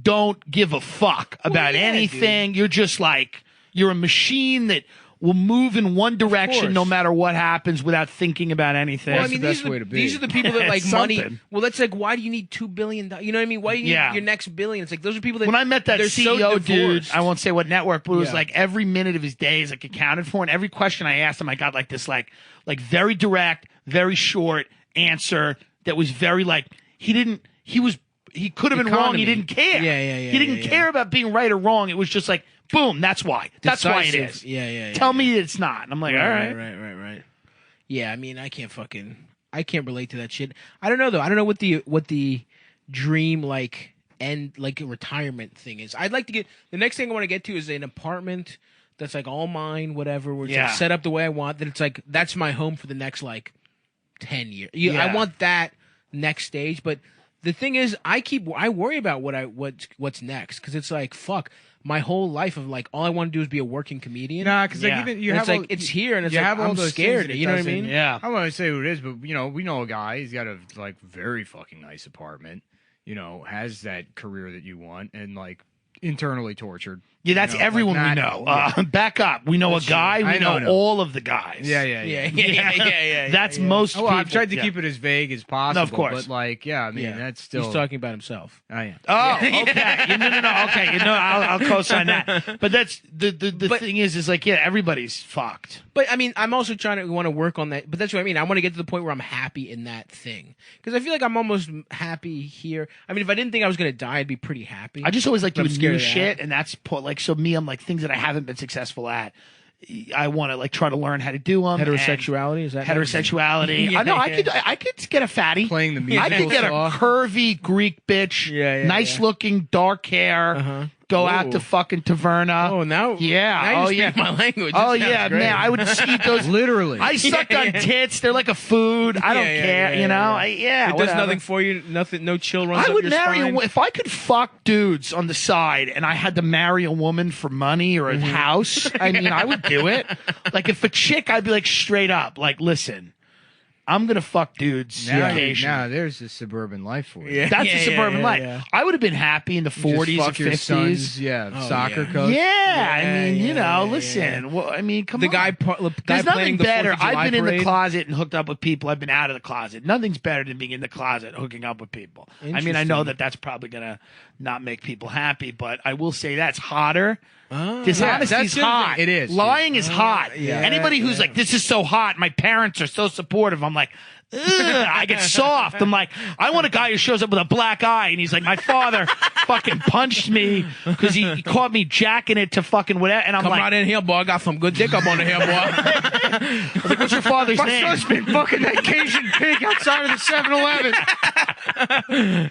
Speaker 3: don't give a fuck about
Speaker 2: yeah,
Speaker 3: anything. You're just like, you're a machine that will move in one direction
Speaker 2: course.
Speaker 3: no matter what happens without thinking about anything.
Speaker 2: Well, I
Speaker 1: That's
Speaker 2: mean,
Speaker 1: the
Speaker 2: these
Speaker 1: best
Speaker 2: are
Speaker 1: way
Speaker 2: the,
Speaker 1: to be.
Speaker 2: these are the people that like money.
Speaker 3: Something.
Speaker 2: Well, that's like, why do you need $2 billion? You know what I mean? Why do you need your next billion? It's like those are people that
Speaker 3: When I met that
Speaker 2: they're so
Speaker 3: CEO dude,
Speaker 2: divorced.
Speaker 3: I won't say what network, but it was
Speaker 2: Yeah.
Speaker 3: like every minute of his day is like accounted for, and every question I asked him, I got like this like very direct, very short answer that was very like he could have been wrong. He
Speaker 2: Economy.
Speaker 3: didn't care.
Speaker 2: Yeah,
Speaker 3: He didn't care about being right or wrong. It was just like, boom, that's why. That's why it
Speaker 2: Decisive.
Speaker 3: is.
Speaker 2: Yeah.
Speaker 3: Tell me it's not. And I'm like, all right.
Speaker 2: Right. Yeah, I mean, I can't relate to that shit. I don't know though. I don't know what the dream like end like retirement thing is. I'd like to get the next thing I want to get to is an apartment that's like all mine, whatever. Where it's like set up the way I want. That it's like that's my home for the next like 10 years. I want that next stage, but the thing is, I worry about what's next because it's like fuck. My whole life of like all I want to do is be a working comedian.
Speaker 1: Nah, because like even you
Speaker 2: And
Speaker 1: have
Speaker 2: it's
Speaker 1: all,
Speaker 2: like it's here and it's
Speaker 1: you
Speaker 2: like
Speaker 1: have all
Speaker 2: I'm
Speaker 1: those
Speaker 2: scared.
Speaker 1: things that it
Speaker 2: You know what I
Speaker 1: doesn't-
Speaker 2: mean?
Speaker 3: Yeah.
Speaker 1: I don't want to say who it is, but we know a guy. He's got a like very fucking nice apartment. Has that career that you want, and like internally tortured.
Speaker 3: Yeah, that's everyone we
Speaker 1: not-
Speaker 3: know.
Speaker 1: yeah.
Speaker 3: Back up. We know a guy.
Speaker 1: I
Speaker 3: We know
Speaker 1: know.
Speaker 3: all of the guys.
Speaker 2: Yeah.
Speaker 3: That's most
Speaker 1: Oh,
Speaker 3: people.
Speaker 1: I've tried to
Speaker 3: Yeah.
Speaker 1: keep it as vague as possible.
Speaker 3: of course.
Speaker 1: But like, that's still.
Speaker 2: He's talking about himself.
Speaker 1: I am.
Speaker 3: Oh, okay. No. Okay, I'll co-sign that. But that's the thing is like, everybody's fucked.
Speaker 2: But I mean, I'm also trying to want to work on that. But that's what I mean. I want to get to the point where I'm happy in that thing because I feel like I'm almost happy here. I mean, if I didn't think I was gonna die, I'd be pretty happy.
Speaker 3: I just always like
Speaker 2: But I'm
Speaker 3: doing
Speaker 2: scared
Speaker 3: new
Speaker 2: of that.
Speaker 3: shit, and that's so me. I'm like things that I haven't been successful at. I want to like try to learn how to do them.
Speaker 2: Heterosexuality is that
Speaker 3: Heterosexuality.
Speaker 2: Yeah,
Speaker 3: I know.
Speaker 2: yeah.
Speaker 3: I could get a fatty.
Speaker 1: Playing the
Speaker 3: I
Speaker 1: musical
Speaker 3: could get a
Speaker 1: saw.
Speaker 3: curvy Greek bitch.
Speaker 2: Yeah,
Speaker 3: nice
Speaker 2: yeah.
Speaker 3: looking, dark hair.
Speaker 2: Uh-huh.
Speaker 3: Go out
Speaker 2: Ooh.
Speaker 3: to fucking Taverna.
Speaker 2: Oh, now
Speaker 3: Yeah.
Speaker 2: Now
Speaker 3: Oh,
Speaker 2: you
Speaker 3: yeah.
Speaker 2: speak my language.
Speaker 3: Oh
Speaker 2: This sounds
Speaker 3: yeah,
Speaker 2: great.
Speaker 3: man! I would just eat those.
Speaker 1: Literally.
Speaker 3: I suck on tits. They're like a food. I don't care. You know.
Speaker 2: It does
Speaker 3: whatever.
Speaker 2: nothing for you. Nothing. No chill runs
Speaker 3: I
Speaker 2: up
Speaker 3: would
Speaker 2: your
Speaker 3: marry
Speaker 2: spine.
Speaker 3: if I could fuck dudes on the side and I had to marry a woman for money or a
Speaker 2: Mm-hmm.
Speaker 3: house. I mean, I would do it. Like if a chick, I'd be like straight up, like, listen, I'm gonna fuck dudes. occasionally.
Speaker 1: there's a suburban life for you.
Speaker 2: Yeah.
Speaker 3: That's
Speaker 2: Yeah,
Speaker 3: a suburban
Speaker 2: yeah,
Speaker 3: life.
Speaker 2: yeah.
Speaker 3: I would have been happy in the
Speaker 1: Just
Speaker 3: 40s
Speaker 1: fuck
Speaker 3: and
Speaker 1: your
Speaker 3: 50s.
Speaker 1: son's, soccer
Speaker 2: yeah.
Speaker 1: coach.
Speaker 3: Yeah, you know,
Speaker 2: yeah,
Speaker 3: listen.
Speaker 2: yeah.
Speaker 3: Well, I mean, come
Speaker 2: The
Speaker 3: on.
Speaker 2: guy
Speaker 3: There's
Speaker 2: planning
Speaker 3: nothing
Speaker 2: the
Speaker 3: better.
Speaker 2: 4th of July
Speaker 3: I've been in the
Speaker 2: parade.
Speaker 3: closet and hooked up with people. I've been out of the closet. Nothing's better than being in the closet hooking up with people. I mean, I know
Speaker 2: Interesting.
Speaker 3: that that's probably gonna not make people happy, but I will say that's hotter.
Speaker 2: Oh.
Speaker 3: Dishonesty's
Speaker 1: that's the other
Speaker 3: hot.
Speaker 1: thing. It is.
Speaker 3: Lying is hot.
Speaker 2: yeah,
Speaker 3: Anybody who's like, this is so hot. My parents are so supportive. I'm like, ugh, I get soft. I'm like, I want a guy who shows up with a black eye and he's like, my father fucking punched me because he caught me jacking it to fucking whatever. And I'm
Speaker 2: Come
Speaker 3: like,
Speaker 2: right in here, boy. I got some good dick up on the here, boy.
Speaker 3: I was like, what's your father's
Speaker 1: My
Speaker 3: name?
Speaker 1: son's been fucking that Cajun pig outside of the 7-Eleven.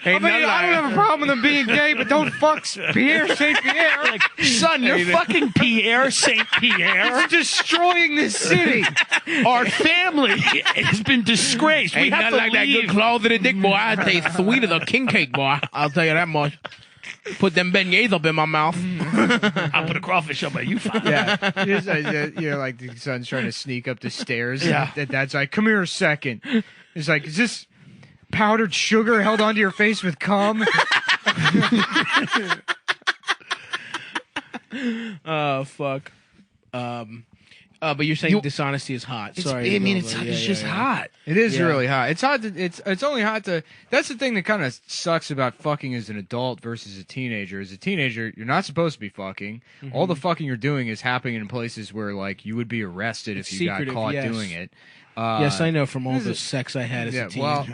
Speaker 1: I mean, I don't have a problem with him being gay, but don't fuck Pierre St. Pierre.
Speaker 3: Like, son, you're fucking Pierre St. Pierre.
Speaker 1: He's destroying this city.
Speaker 3: Our family has been disgraced. We
Speaker 2: Ain't
Speaker 3: have
Speaker 2: nothing
Speaker 3: to
Speaker 2: like that good
Speaker 3: leave.
Speaker 2: claws in the dick, boy. I taste sweeter than king cake, boy. I'll tell you that much. Put them beignets up in my mouth.
Speaker 3: I'll put a crawfish up, but you fine.
Speaker 1: Yeah, you're like the son's trying to sneak up the stairs.
Speaker 3: Yeah.
Speaker 1: And Dad's like, "Come here a second." He's like, "Is this powdered sugar held onto your face with cum?"
Speaker 2: Oh fuck. But you're saying dishonesty is hot. Sorry.
Speaker 3: It's
Speaker 2: Yeah,
Speaker 3: just
Speaker 2: yeah.
Speaker 3: hot.
Speaker 1: It is
Speaker 2: Yeah.
Speaker 1: really hot. It's hot. It's only hot to. That's the thing that kind of sucks about fucking as an adult versus a teenager. As a teenager, you're not supposed to be fucking. All the fucking you're doing is happening in places where like you would be arrested if you got
Speaker 2: secretive,
Speaker 1: caught
Speaker 2: yes.
Speaker 1: doing it.
Speaker 2: Yes, I know from all
Speaker 1: this
Speaker 2: the
Speaker 1: is-
Speaker 2: sex I had as
Speaker 1: Yeah,
Speaker 2: a teen.
Speaker 1: well,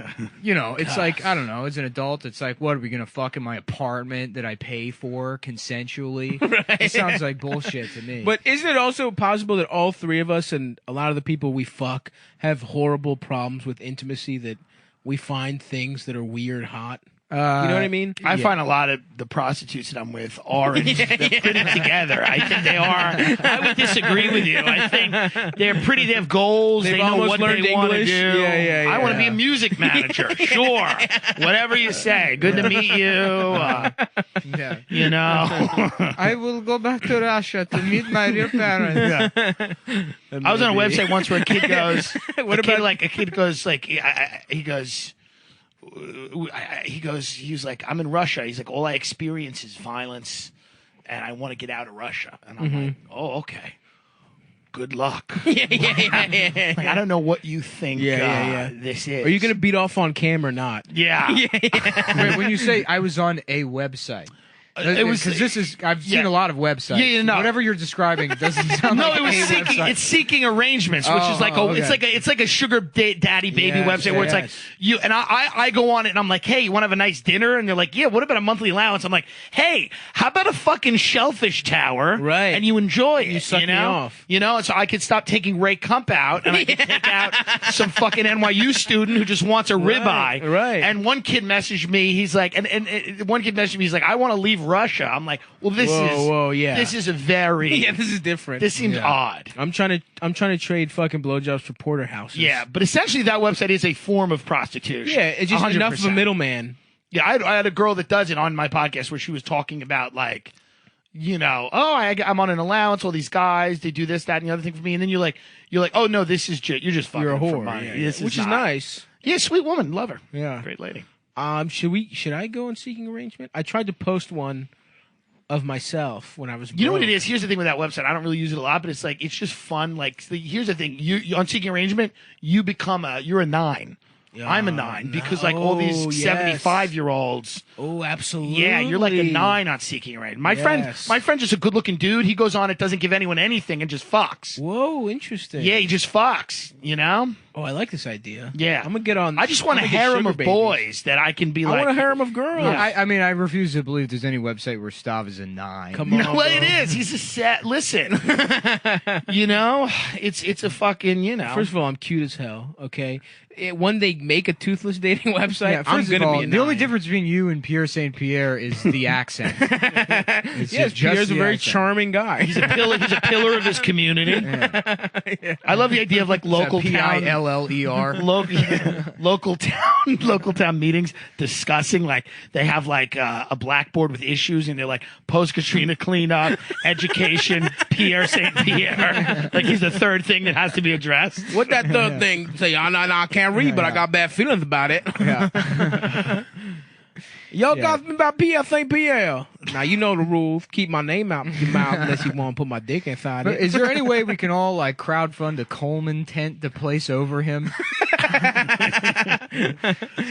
Speaker 1: it's like I don't know. As an adult, it's like, what are we gonna fuck in my apartment that I pay for consensually? It sounds like bullshit to me.
Speaker 2: But isn't it also possible that all three of us and a lot of the people we fuck have horrible problems with intimacy, that we find things that are weird hot? You know what I mean?
Speaker 3: I find a lot of the prostitutes that I'm with are they're pretty together. I think they are. I would disagree with you. I think they're pretty. They have goals.
Speaker 2: They've
Speaker 3: they know
Speaker 2: almost
Speaker 3: what
Speaker 2: learned
Speaker 3: they want to
Speaker 2: English.
Speaker 3: do.
Speaker 2: Yeah,
Speaker 3: I want to be
Speaker 1: yeah.
Speaker 3: a music manager. Sure, whatever you say. Good to meet you.
Speaker 1: yeah.
Speaker 3: You know.
Speaker 1: I will go back to Russia to meet my real parents.
Speaker 3: I was on a website once where a kid goes.
Speaker 2: What
Speaker 3: a kid,
Speaker 2: about-
Speaker 3: like a kid goes like he goes. He was like, I'm in Russia. He's like, all I experience is violence, and I want to get out of Russia. And I'm like, oh, okay. Good luck.
Speaker 2: yeah.
Speaker 3: Like, I don't know what you think
Speaker 2: Yeah.
Speaker 3: this is.
Speaker 2: Are you going to beat off on cam or not?
Speaker 3: Yeah.
Speaker 1: Wait, when you say I was on a website,
Speaker 3: It was
Speaker 1: because this is I've seen
Speaker 3: yeah.
Speaker 1: a lot of websites.
Speaker 3: Yeah, no.
Speaker 1: Whatever you're describing doesn't sound
Speaker 3: No,
Speaker 1: like
Speaker 3: it was
Speaker 1: a
Speaker 3: seeking.
Speaker 1: website.
Speaker 3: It's seeking arrangements, which is like
Speaker 1: okay.
Speaker 3: it's like a sugar daddy baby
Speaker 1: Yes,
Speaker 3: website where it's like
Speaker 1: yes.
Speaker 3: you and I go on it and I'm like, hey, you want to have a nice dinner? And they're like, yeah. What about a monthly allowance? I'm like, hey, how about a fucking shellfish tower?
Speaker 2: Right.
Speaker 3: And you enjoy it.
Speaker 2: suck
Speaker 3: you
Speaker 2: me
Speaker 3: know?
Speaker 2: off.
Speaker 3: You know, so I could stop taking Ray Kump out and I could take out some fucking NYU student who just wants a ribeye.
Speaker 2: right.
Speaker 3: And one kid messaged me. He's like, and one kid messaged me. He's like, I want to leave Russia. I'm like, well, this is.
Speaker 2: Whoa, yeah.
Speaker 3: This is a very.
Speaker 2: Yeah, this is different.
Speaker 3: This seems odd.
Speaker 2: I'm trying to trade fucking blowjobs for porterhouses.
Speaker 3: Yeah, but essentially that website is a form of prostitution.
Speaker 2: Yeah, it's just
Speaker 3: 100%.
Speaker 2: enough of a middleman.
Speaker 3: Yeah, I had a girl that does it on my podcast where she was talking about like, you know, I'm on an allowance. All these guys, they do this, that, and the other thing for me, and then you're like, oh no, this is just you're just fucking
Speaker 2: You're a
Speaker 3: for
Speaker 2: whore,
Speaker 3: money.
Speaker 2: yeah,
Speaker 3: This
Speaker 2: which is
Speaker 3: not-
Speaker 2: nice.
Speaker 3: Yeah, sweet woman, love her.
Speaker 2: Yeah.
Speaker 3: Great lady.
Speaker 2: Should I go on Seeking Arrangement? I tried to post one of myself when I was.
Speaker 3: You know what it
Speaker 2: broke.
Speaker 3: is? Here's the thing with that website. I don't really use it a lot, but it's like it's just fun. Like here's the thing: you on Seeking Arrangement, you're a 9. I'm a 9 because like all these
Speaker 2: Oh, yes.
Speaker 3: 75-year-olds.
Speaker 2: Oh, absolutely.
Speaker 3: Yeah, you're like a 9 on Seeking Arrangement. My
Speaker 2: Yes.
Speaker 3: friend's just a good-looking dude. He goes on it, doesn't give anyone anything, and just fucks.
Speaker 2: Whoa, interesting.
Speaker 3: Yeah, he just fucks. You know?
Speaker 2: Oh, I like this idea.
Speaker 3: Yeah.
Speaker 2: I'm gonna get on.
Speaker 3: I just want a
Speaker 2: I'm gonna get
Speaker 3: harem
Speaker 2: sugar
Speaker 3: of
Speaker 2: babies.
Speaker 3: boys that I can be
Speaker 2: I
Speaker 3: like.
Speaker 2: want a harem of girls.
Speaker 3: Yeah.
Speaker 1: I mean, I refuse to believe there's any website where Stav is a 9.
Speaker 2: Come on.
Speaker 3: No, well,
Speaker 2: bro.
Speaker 3: it is. He's a set. Listen, you know, it's a fucking, you know.
Speaker 2: First of all, I'm cute as hell. Okay, when they make a toothless dating website,
Speaker 1: Yeah,
Speaker 2: I'm
Speaker 1: first
Speaker 2: gonna
Speaker 1: of all,
Speaker 2: be a
Speaker 1: the only
Speaker 2: 9.
Speaker 1: difference between you and Pierre St. Pierre is the accent. It's
Speaker 2: Yes,
Speaker 1: just
Speaker 2: Pierre's a
Speaker 1: the
Speaker 2: very
Speaker 1: accent.
Speaker 2: charming guy.
Speaker 3: He's a pillar of his community. I love the idea of like local town.
Speaker 1: Piller.
Speaker 3: local town meetings discussing like they have like a blackboard with issues and they're like post Katrina cleanup, education, Pierre St. Pierre. Like he's the third thing that has to be addressed.
Speaker 2: What that third thing? Say, I can't read, but I got bad feelings about it.
Speaker 1: Yeah.
Speaker 2: Y'all got me about Pierre St. Pierre. Now you know the rules. Keep my name out your mouth unless you want to put my dick inside
Speaker 1: But
Speaker 2: it.
Speaker 1: is there any way we can all like crowdfund a Coleman tent to place over him? So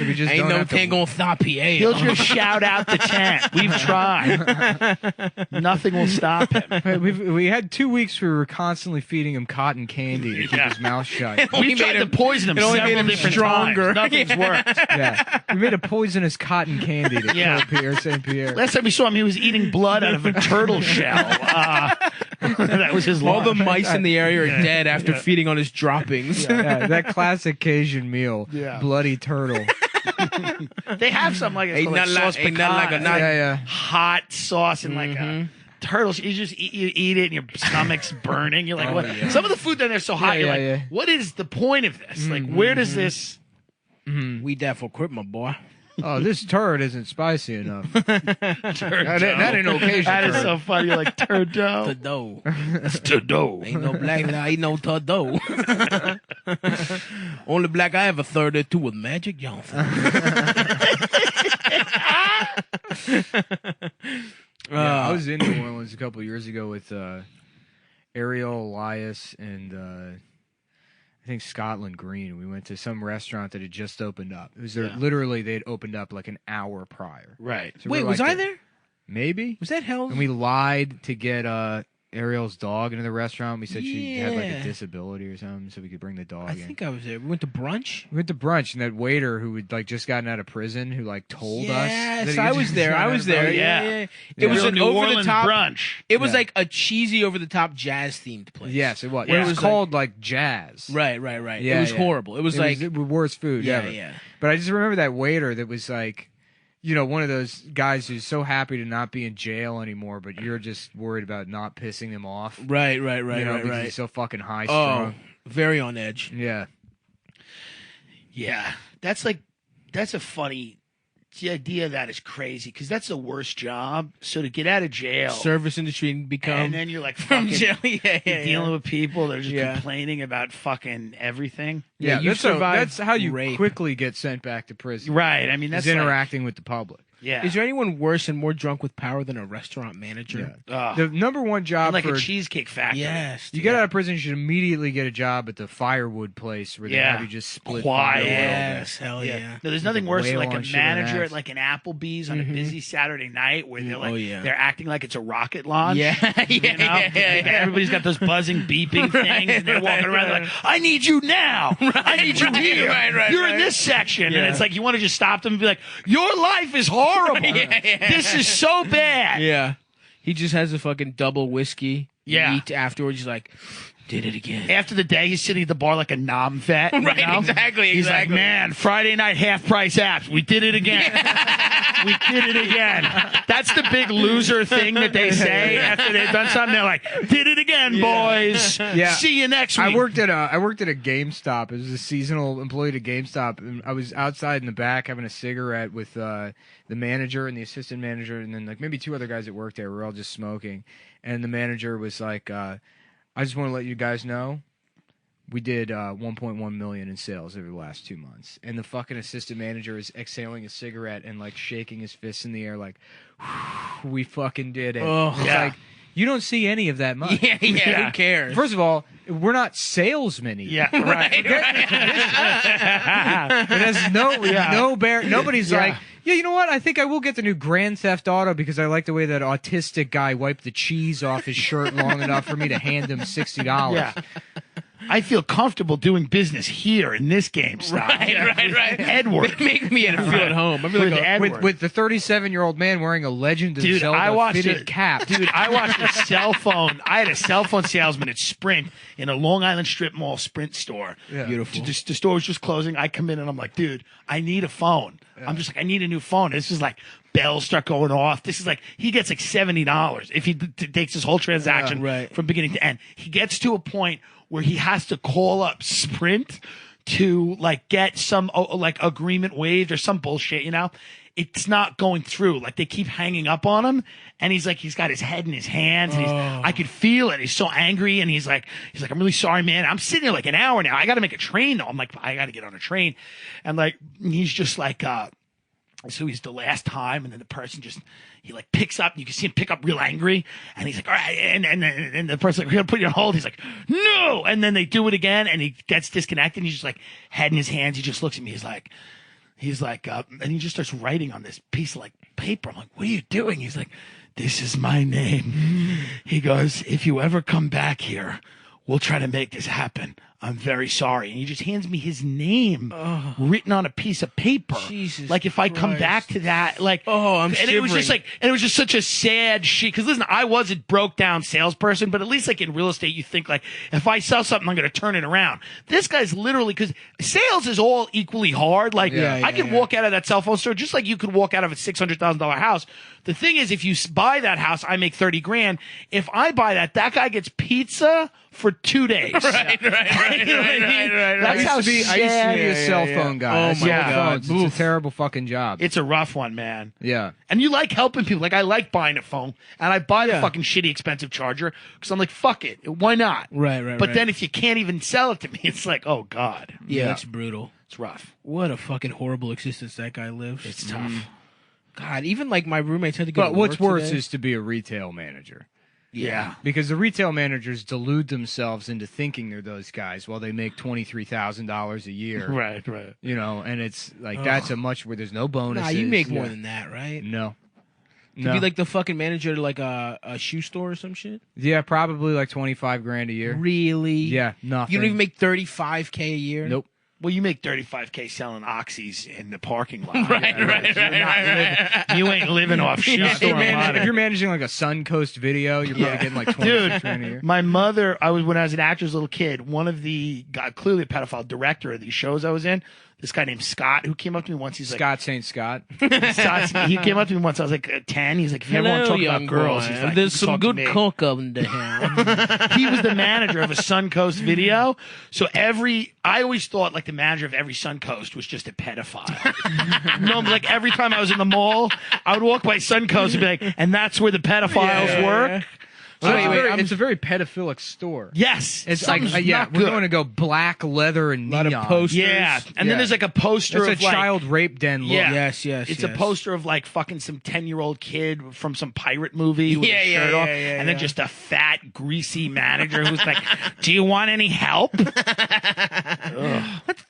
Speaker 1: we just
Speaker 2: Ain't
Speaker 1: don't
Speaker 2: no
Speaker 1: have to-
Speaker 2: thing gonna stop Pierre.
Speaker 3: He'll just shout out the tent. We've tried. Nothing will stop him.
Speaker 1: We had 2 weeks where we were constantly feeding him cotton candy to keep
Speaker 3: Yeah.
Speaker 1: his mouth shut.
Speaker 2: only
Speaker 3: We've tried
Speaker 2: made
Speaker 3: to
Speaker 2: him-
Speaker 3: poison him
Speaker 2: it only
Speaker 3: several
Speaker 2: made him
Speaker 3: different
Speaker 2: stronger.
Speaker 3: times. Nothing's worked.
Speaker 1: Yeah, we made a poisonous cotton candy to
Speaker 3: Yeah.
Speaker 1: kill Pierre St. Pierre.
Speaker 3: Last time we saw him, he was eating blood out of a turtle shell. That was his
Speaker 2: All
Speaker 3: lunch.
Speaker 2: the mice in the area are dead after feeding on his droppings.
Speaker 1: Yeah, that classic Cajun meal.
Speaker 3: Yeah.
Speaker 1: Bloody turtle.
Speaker 3: They have some like, it's
Speaker 2: Ain't
Speaker 3: called, like
Speaker 2: nothing like-
Speaker 3: sauce
Speaker 2: ain't nothing like a
Speaker 3: piquante.
Speaker 2: nice-
Speaker 1: Yeah.
Speaker 3: Hot sauce and like a turtles. You just eat it and your stomach's burning. You're like, what?
Speaker 2: yeah.
Speaker 3: Some of the food down there is so hot.
Speaker 1: Yeah,
Speaker 3: You're like,
Speaker 1: yeah.
Speaker 3: what is the point of this? Like, where does this?
Speaker 2: We that for quit, my boy.
Speaker 1: Oh, this turd isn't spicy enough. That ain't no Cajun
Speaker 3: That is
Speaker 1: turd.
Speaker 3: so funny. You're like turdo.
Speaker 2: Turdo.
Speaker 3: It's turdo.
Speaker 2: Ain't no black that ain't no turdo. Only black I ever 32 was Magic Johnson.
Speaker 1: Yeah, I was in New Orleans a couple years ago with Ariel, Elias, and I think Scotland Green. We went to some restaurant that had just opened up. It was there, literally they'd opened up like an hour prior.
Speaker 3: Right.
Speaker 1: So
Speaker 2: Wait,
Speaker 1: we're
Speaker 2: was
Speaker 1: like
Speaker 2: I there?
Speaker 1: Maybe.
Speaker 2: Was that hell?
Speaker 1: And we lied to get Ariel's dog into the restaurant. We said she had like
Speaker 2: Yeah.
Speaker 1: a disability or something, so we could bring the dog
Speaker 2: I
Speaker 1: in.
Speaker 2: think I was there. We went to brunch.
Speaker 1: We went to brunch, and that waiter who had like just gotten out of prison, who like told us. that
Speaker 2: Yes,
Speaker 1: he
Speaker 2: I
Speaker 1: just
Speaker 2: was there.
Speaker 1: got
Speaker 2: I
Speaker 1: out
Speaker 2: was
Speaker 1: of
Speaker 2: there.
Speaker 1: prison.
Speaker 2: Yeah,
Speaker 3: Yeah.
Speaker 2: yeah. It
Speaker 1: Yeah.
Speaker 2: was
Speaker 3: Real
Speaker 2: an
Speaker 3: New
Speaker 2: over
Speaker 3: Orleans
Speaker 2: the top
Speaker 3: brunch.
Speaker 2: It was
Speaker 1: Yeah.
Speaker 2: like a cheesy, over the top jazz themed place.
Speaker 1: Yes, it was.
Speaker 3: Yeah.
Speaker 1: It was
Speaker 2: It was
Speaker 1: called like jazz.
Speaker 2: Right.
Speaker 1: Yeah,
Speaker 2: it was
Speaker 1: yeah.
Speaker 2: horrible. It was like
Speaker 1: the worst food
Speaker 2: yeah,
Speaker 1: ever.
Speaker 2: yeah.
Speaker 1: But I just remember that waiter that was like, you know, one of those guys who's so happy to not be in jail anymore, but you're just worried about not pissing him off.
Speaker 2: Right,
Speaker 1: You know, because he's so fucking high
Speaker 2: Oh,
Speaker 1: strung.
Speaker 2: very on edge.
Speaker 1: Yeah.
Speaker 3: Yeah, that's a funny. The idea of that is crazy because that's the worst job. So to get out of jail,
Speaker 2: Service industry and become
Speaker 3: and then you're like
Speaker 2: from
Speaker 3: fucking
Speaker 2: jail. Yeah,
Speaker 3: you're dealing with people that are just
Speaker 2: Yeah.
Speaker 3: complaining about fucking everything.
Speaker 2: Yeah, you
Speaker 1: that's,
Speaker 2: survived
Speaker 1: that's how you
Speaker 2: rape.
Speaker 1: quickly get sent back to prison.
Speaker 3: Right. I mean, that's
Speaker 1: Is interacting with the public.
Speaker 3: yeah.
Speaker 2: Is there anyone worse and more drunk with power than a restaurant manager?
Speaker 3: Ugh.
Speaker 1: The number one job
Speaker 3: like
Speaker 1: for
Speaker 3: a cheesecake factory.
Speaker 2: Yes.
Speaker 1: you get out of prison, you should immediately get a job at the firewood place where they
Speaker 3: Yeah.
Speaker 1: have you just split
Speaker 3: Quiet.
Speaker 1: firewood.
Speaker 2: Yes, hell
Speaker 3: Yeah.
Speaker 2: yeah.
Speaker 3: No, there's nothing worse than
Speaker 1: Whale
Speaker 3: like a
Speaker 1: on sugar and
Speaker 3: manager
Speaker 1: ass.
Speaker 3: at like an Applebee's on a busy Saturday night where they're like
Speaker 2: Oh, yeah.
Speaker 3: they're acting like it's a rocket launch.
Speaker 2: Yeah,
Speaker 3: You know? Everybody's got those buzzing, beeping things, and they're walking around like, "I need you now. I need you here.
Speaker 2: right,
Speaker 3: You're in
Speaker 2: right.
Speaker 3: this section."
Speaker 2: Yeah.
Speaker 3: And it's like you want to just stop them and be like, "Your life is horrible. This is so bad."
Speaker 2: Yeah. He just has a fucking double whiskey.
Speaker 3: Yeah.
Speaker 2: Eat afterwards. He's like, did it again.
Speaker 3: After the day, he's sitting at the bar like a nom vet. you
Speaker 2: Right,
Speaker 3: know?
Speaker 2: exactly,
Speaker 3: He's like,
Speaker 2: exactly.
Speaker 3: "Man, Friday night half price apps. We did it again. We did it again." That's the big loser thing that they say after they've done something. They're like, "Did it again, boys.
Speaker 1: Yeah.
Speaker 3: See you next week."
Speaker 1: I worked at a GameStop. It was a seasonal employee to GameStop, and I was outside in the back having a cigarette with the manager and the assistant manager, and then like maybe two other guys that worked there. We were all just smoking, and the manager was like, "I just want to let you guys know, we did 1.1 million in sales over the last 2 months." And the fucking assistant manager is exhaling a cigarette and like shaking his fists in the air, like, "We fucking did it."
Speaker 2: Oh.
Speaker 1: It's
Speaker 3: Yeah.
Speaker 1: like, you don't see any of that much.
Speaker 2: Yeah, who cares?
Speaker 1: First of all, we're not salesmen. Either.
Speaker 3: Yeah, right.
Speaker 1: It has no bear. Nobody's like, yeah, you know what? I think I will get the new Grand Theft Auto because I like the way that autistic guy wiped the cheese off his shirt long enough for me to hand him $60.
Speaker 3: Yeah. I feel comfortable doing business here in this GameStop.
Speaker 2: Right.
Speaker 3: Edward.
Speaker 2: Make me feel at home. I feel
Speaker 3: With
Speaker 2: like
Speaker 3: Edward.
Speaker 1: With the 37-year-old man wearing a Legend of
Speaker 3: Dude,
Speaker 1: Zelda
Speaker 3: I watched
Speaker 1: fitted
Speaker 3: it.
Speaker 1: cap.
Speaker 3: Dude, I watched a cell phone. I had a cell phone salesman at Sprint in a Long Island strip mall Sprint store.
Speaker 1: Yeah.
Speaker 2: beautiful.
Speaker 3: The store was just closing. I come in and I'm like, "Dude, I need a phone." I'm just like, "I need a new phone." This is like bells start going off. This is like he gets like $70 if he takes his whole transaction
Speaker 2: right.
Speaker 3: from beginning to end. He gets to a point where he has to call up Sprint to like get some like agreement waived or some bullshit, you know? It's not going through. Like they keep hanging up on him, and he's got his head in his hands, and I could feel it. He's so angry, and he's like, "I'm really sorry, man. I'm sitting there like an hour now. I got to make a train though." I'm like, "I got to get on a train," and like he's just like, so he's the last time, and then the person he like picks up. You can see him pick up real angry, and he's like, "All right," and the person's like, "We're gonna put you on hold." He's like, "No," and then they do it again, and he gets disconnected. And he's just like head in his hands. He just looks at me. He's like, and he just starts writing on this piece of like paper. I'm like, "What are you doing?" He's like, "This is my name." He goes, "If you ever come back here, we'll try to make this happen. I'm very sorry. And he just hands me his name written on a piece of paper.
Speaker 2: Jesus
Speaker 3: like if I come
Speaker 2: Christ.
Speaker 3: back to that, like,
Speaker 2: I'm
Speaker 3: and it was just
Speaker 2: shivering.
Speaker 3: like, and it was just such a sad shit. Because listen, I was a broke down salesperson, but at least like in real estate, you think like, if I sell something, I'm going to turn it around. This guy's literally, because sales is all equally hard. Like I could walk out of that cell phone store just like you could walk out of a $600,000 house. The thing is, if you buy that house, I make 30 grand. If I buy that guy gets pizza for 2 days.
Speaker 2: Right.
Speaker 3: That's how
Speaker 1: I used to be
Speaker 3: sad.
Speaker 1: a cell phone guy.
Speaker 2: Oh
Speaker 1: I
Speaker 2: my
Speaker 1: sold
Speaker 3: God.
Speaker 1: phones. It's a terrible fucking job.
Speaker 3: It's a rough one, man.
Speaker 1: Yeah.
Speaker 3: And you like helping people. Like, I like buying a phone, and I buy the fucking shitty, expensive charger because I'm like, fuck it. Why not?
Speaker 2: Right.
Speaker 3: But then if you can't even sell it to me, it's like, oh, God.
Speaker 2: Yeah, it's brutal.
Speaker 3: It's rough.
Speaker 2: What a fucking horrible existence that guy lives.
Speaker 3: It's tough.
Speaker 2: God, even like my roommates had to go.
Speaker 1: But
Speaker 2: to
Speaker 1: what's
Speaker 2: work
Speaker 1: worse
Speaker 2: today.
Speaker 1: is to be a retail manager.
Speaker 3: Yeah.
Speaker 1: Because the retail managers delude themselves into thinking they're those guys while they make $23,000 a year.
Speaker 3: Right.
Speaker 1: You know, and it's like that's a much where there's no bonuses.
Speaker 2: Nah, you make more than that, right?
Speaker 1: No.
Speaker 2: To be like the fucking manager to like a shoe store or some shit.
Speaker 1: Yeah, probably like 25 grand a year.
Speaker 2: Really?
Speaker 1: Yeah, nothing.
Speaker 2: You don't even make $35K a year.
Speaker 1: Nope.
Speaker 3: Well, you make $35K selling oxys in the parking lot.
Speaker 2: Right.
Speaker 3: You ain't living off shoe
Speaker 1: If
Speaker 3: store
Speaker 1: if you're
Speaker 3: money.
Speaker 1: managing like a Suncoast video, you're probably getting like 26 grand a year.
Speaker 3: My mother, when I was an actor's little kid, one of the clearly a pedophile director of these shows I was in, this guy named Scott, who came up to me once. He's
Speaker 1: Scott St. Scott.
Speaker 3: like, he came up to me once. I was like 10. He's like, if you ever want to talk about girls, he's like,
Speaker 2: there's
Speaker 3: you
Speaker 2: some
Speaker 3: can talk to
Speaker 2: good
Speaker 3: me.
Speaker 2: coke on the house.
Speaker 3: He was the manager of a Suncoast video. So I always thought like the manager of every Suncoast was just a pedophile. No, like every time I was in the mall, I would walk by Suncoast and be like, and that's where the pedophiles work.
Speaker 1: So
Speaker 2: Wait,
Speaker 1: it's a very pedophilic store.
Speaker 3: Yes.
Speaker 1: It's like,
Speaker 3: something's
Speaker 1: yeah,
Speaker 3: not
Speaker 1: we're
Speaker 3: good.
Speaker 1: going to go black leather and
Speaker 2: A lot
Speaker 1: neon.
Speaker 2: of posters.
Speaker 3: Yeah. And then there's like a poster
Speaker 1: It's a
Speaker 3: of like,
Speaker 1: child rape den look.
Speaker 3: Yeah.
Speaker 2: Yes.
Speaker 3: it's a poster of like fucking some 10-year-old kid from some pirate movie with
Speaker 2: Yeah,
Speaker 3: his
Speaker 2: yeah,
Speaker 3: shirt
Speaker 2: yeah,
Speaker 3: off,
Speaker 2: yeah,
Speaker 3: and then
Speaker 2: yeah.
Speaker 3: just a fat, greasy manager who's like, "Do you want any help?"
Speaker 2: Let's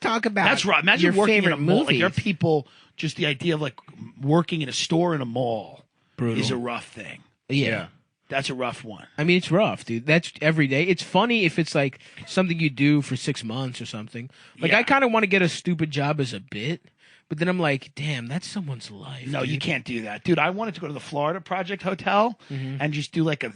Speaker 2: talk about
Speaker 3: That's right. Imagine
Speaker 2: your
Speaker 3: working in a
Speaker 2: favorite
Speaker 3: mall. Like,
Speaker 2: movies.
Speaker 3: there are people. Just the idea of like working in a store in a mall
Speaker 2: Brutal.
Speaker 3: is a rough thing.
Speaker 2: Yeah.
Speaker 3: That's a rough one.
Speaker 2: I mean, it's rough, dude. That's every day. It's funny if it's like something you do for 6 months or something. Like,
Speaker 3: Yeah.
Speaker 2: I kind of want to get a stupid job as a bit, but then I'm like, damn, that's someone's life.
Speaker 3: No,
Speaker 2: dude.
Speaker 3: you can't do that, dude. I wanted to go to the Florida Project Hotel and just do like a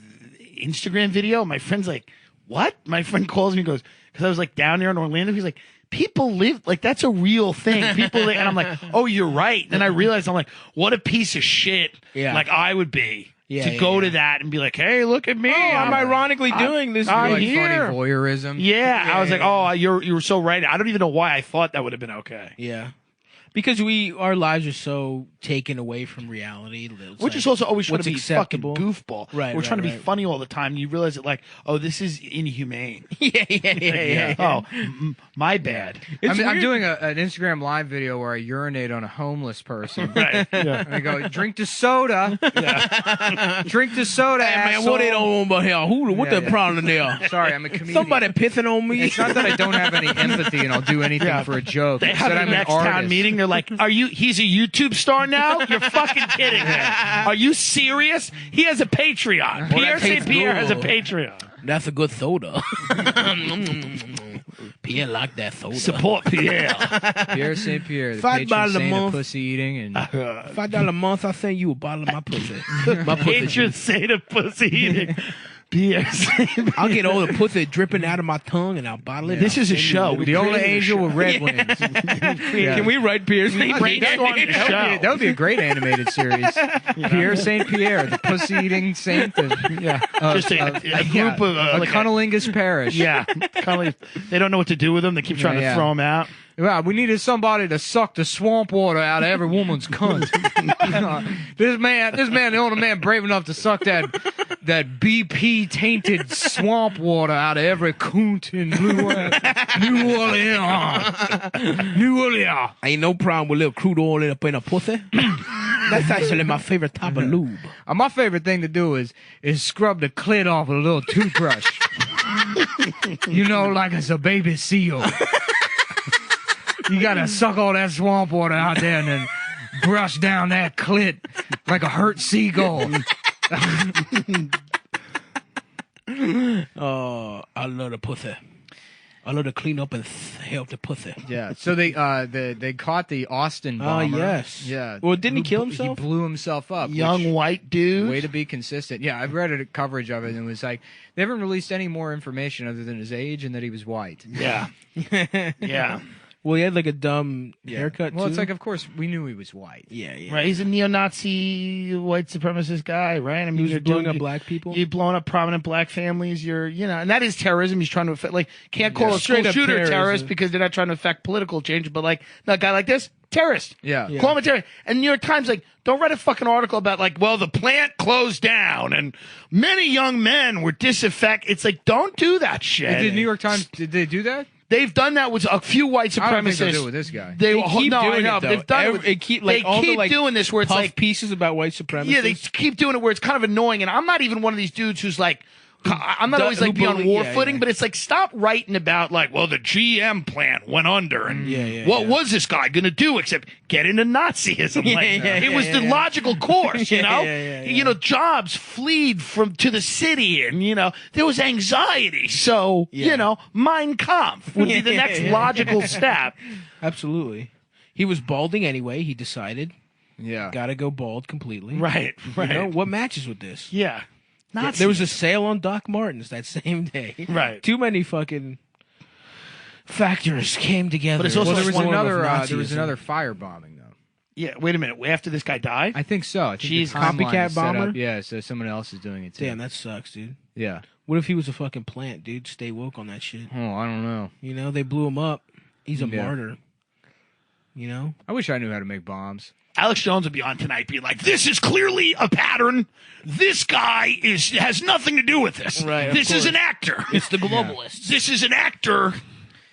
Speaker 3: Instagram video. My friend's like, "What?" My friend calls me and goes, because I was like down there in Orlando. He's like, "People live like that's a real thing." People, live, and I'm like, "Oh, you're right." Then I realized I'm like, "What a piece of shit!"
Speaker 2: Yeah.
Speaker 3: Like I would be
Speaker 2: Yeah,
Speaker 3: to
Speaker 2: yeah,
Speaker 3: go
Speaker 2: yeah.
Speaker 3: to that and be like, "Hey, look at me!
Speaker 2: Oh, I'm ironically doing this.
Speaker 3: I'm
Speaker 1: Like
Speaker 3: here."
Speaker 1: funny voyeurism.
Speaker 3: Yeah, I was like, "Oh, you were so right." I don't even know why I thought that would have been okay.
Speaker 2: Yeah. Because our lives are so taken away from reality. It's
Speaker 3: We're
Speaker 2: like,
Speaker 3: just also always trying
Speaker 2: what's
Speaker 3: to be
Speaker 2: acceptable.
Speaker 3: fucking goofball.
Speaker 2: Right,
Speaker 3: We're
Speaker 2: right,
Speaker 3: trying to be
Speaker 2: right.
Speaker 3: funny all the time. You realize that, like, oh, this is inhumane.
Speaker 2: yeah.
Speaker 3: Oh, my bad.
Speaker 1: I'm doing an Instagram live video where I urinate on a homeless person.
Speaker 3: Right. Yeah.
Speaker 1: And I go, drink the soda. Drink the soda,
Speaker 2: Hey, man,
Speaker 1: asshole.
Speaker 2: what they don't want about here? What
Speaker 1: Yeah,
Speaker 2: the
Speaker 1: yeah.
Speaker 2: problem there?
Speaker 1: Sorry, I'm a comedian.
Speaker 2: Somebody pissing on me.
Speaker 1: It's not that I don't have any empathy and I'll do anything
Speaker 3: Yeah.
Speaker 1: for a joke.
Speaker 3: They
Speaker 1: It's
Speaker 3: have
Speaker 1: that
Speaker 3: the
Speaker 1: I'm an
Speaker 3: next
Speaker 1: artist.
Speaker 3: town meeting. They're like, he's a YouTube star now? You're fucking kidding me. Are you serious? He has a Patreon. Pierre
Speaker 2: that
Speaker 3: St.
Speaker 2: tastes
Speaker 3: Pierre has a
Speaker 2: good.
Speaker 3: Patreon.
Speaker 2: That's a good soda. Pierre like that soda.
Speaker 3: Support Pierre.
Speaker 1: Pierre St. Pierre, the
Speaker 2: $5
Speaker 1: patron
Speaker 2: a
Speaker 1: saint of
Speaker 2: month.
Speaker 1: pussy eating. And
Speaker 2: $5 a month, I send you a bottle of my pussy. My pussy.
Speaker 3: Patron saint of pussy eating. Pierre St.
Speaker 2: I'll get all the pussy dripping out of my tongue and I'll bottle it.
Speaker 3: This
Speaker 2: out.
Speaker 3: is a show. We
Speaker 1: the only
Speaker 3: created a
Speaker 1: angel
Speaker 3: show.
Speaker 1: with red wings.
Speaker 2: Can we write Pierre's name?
Speaker 3: Brainstorm the show.
Speaker 1: That would be a great animated series. Pierre St. Pierre, the pussy eating saint of
Speaker 3: Just a group of
Speaker 1: a
Speaker 3: like
Speaker 1: cunnilingus parish.
Speaker 3: yeah, kind of like, they don't know what to do with them. They keep trying
Speaker 1: Yeah.
Speaker 3: to throw them out.
Speaker 1: Well, we needed somebody to suck the swamp water out of every woman's cunt. This man, the only man brave enough to suck that BP tainted swamp water out of every coont in New Orleans. New Orleans.
Speaker 2: Ain't no problem with little crude oil up in a pussy. That's actually my favorite type of lube.
Speaker 1: My favorite thing to do is scrub the clit off with a little toothbrush. You know, like it's a baby seal. You gotta suck all that swamp water out there and then brush down that clit like a hurt seagull.
Speaker 2: I I love the pussy. I love to clean up and help the pussy.
Speaker 1: Yeah. So they caught the Austin bomber.
Speaker 2: yes.
Speaker 1: Yeah.
Speaker 2: Well, didn't he kill
Speaker 1: He
Speaker 2: himself?
Speaker 1: blew himself up.
Speaker 3: Young white dude.
Speaker 1: Way to be consistent. Yeah, I've read a coverage of it, and it was like they haven't released any more information other than his age and that he was white.
Speaker 3: Yeah. Yeah.
Speaker 2: Well, he had like a dumb haircut.
Speaker 1: Well,
Speaker 2: too.
Speaker 1: it's like, of course, we knew he was white.
Speaker 2: yeah.
Speaker 3: Right. He's a neo-Nazi white supremacist guy, right? I mean,
Speaker 2: He was blowing up black people.
Speaker 3: You're blowing up prominent black families. And that is terrorism. He's trying to affect, can't call a school
Speaker 2: Straight up
Speaker 3: shooter a
Speaker 2: terrorism.
Speaker 3: terrorist because they're not trying to affect political change. But a guy like this, terrorist.
Speaker 1: Yeah.
Speaker 3: Call him a terrorist. And New York Times, don't write a fucking article about the plant closed down and many young men were disaffected. It's don't do that shit.
Speaker 1: Did New York Times, did they do that?
Speaker 3: They've done that with a few white
Speaker 1: I don't think they'll
Speaker 3: supremacists.
Speaker 1: do it with this guy.
Speaker 2: They keep
Speaker 3: no, I
Speaker 2: doing
Speaker 3: know,
Speaker 2: it,
Speaker 3: but
Speaker 2: though.
Speaker 3: they've done it. With,
Speaker 2: They keep
Speaker 3: doing this where it's
Speaker 2: puff pieces about white supremacists.
Speaker 3: yeah, they keep doing it where it's kind of annoying. And I'm not even one of these dudes who's I'm not always be on war footing, but it's stop writing about the GM plant went under and what was this guy going to do except get into Nazism? It was the logical course, you know. Jobs fled to the city, and there was anxiety. So Mein Kampf would be the next logical step.
Speaker 2: Absolutely. He was balding anyway. He decided, got to go bald completely.
Speaker 3: Right.
Speaker 2: What matches with this?
Speaker 3: Yeah.
Speaker 2: There was a sale on Doc Martens that same day.
Speaker 3: Right.
Speaker 2: Too many fucking factors came together.
Speaker 3: But it's also
Speaker 1: Well, there was
Speaker 2: Nazism.
Speaker 1: another firebombing though.
Speaker 3: Yeah. Wait a minute. After this guy died?
Speaker 1: I think so. I think
Speaker 3: Jeez,
Speaker 1: the timeline
Speaker 2: copycat
Speaker 1: is set
Speaker 2: bomber?
Speaker 1: up. Yeah, so someone else is doing it too.
Speaker 2: Damn, that sucks, dude.
Speaker 1: Yeah.
Speaker 2: What if he was a fucking plant, dude? Stay woke on that shit.
Speaker 1: Oh, I don't know.
Speaker 2: They blew him up. He's a
Speaker 1: Yeah.
Speaker 2: martyr.
Speaker 1: I wish I knew how to make bombs.
Speaker 3: Alex Jones would be on tonight being like, this is clearly a pattern. This guy has nothing to do with this.
Speaker 2: Right, of
Speaker 3: this is
Speaker 2: course.
Speaker 3: an actor.
Speaker 2: It's the globalists.
Speaker 3: This is an actor.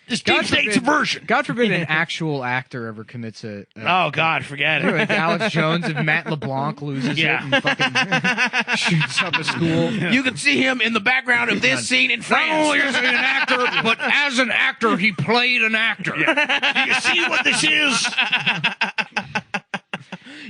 Speaker 3: This deep state's a version.
Speaker 1: God forbid an actual actor ever commits a
Speaker 3: Oh, God, forget it.
Speaker 1: like Alex Jones if Matt LeBlanc loses
Speaker 3: Yeah.
Speaker 1: it and fucking shoots up a school.
Speaker 2: You can see him in the background of this scene in
Speaker 1: Not
Speaker 2: France.
Speaker 1: only is he an actor, but as an actor, he played an actor.
Speaker 3: Do you see what this is?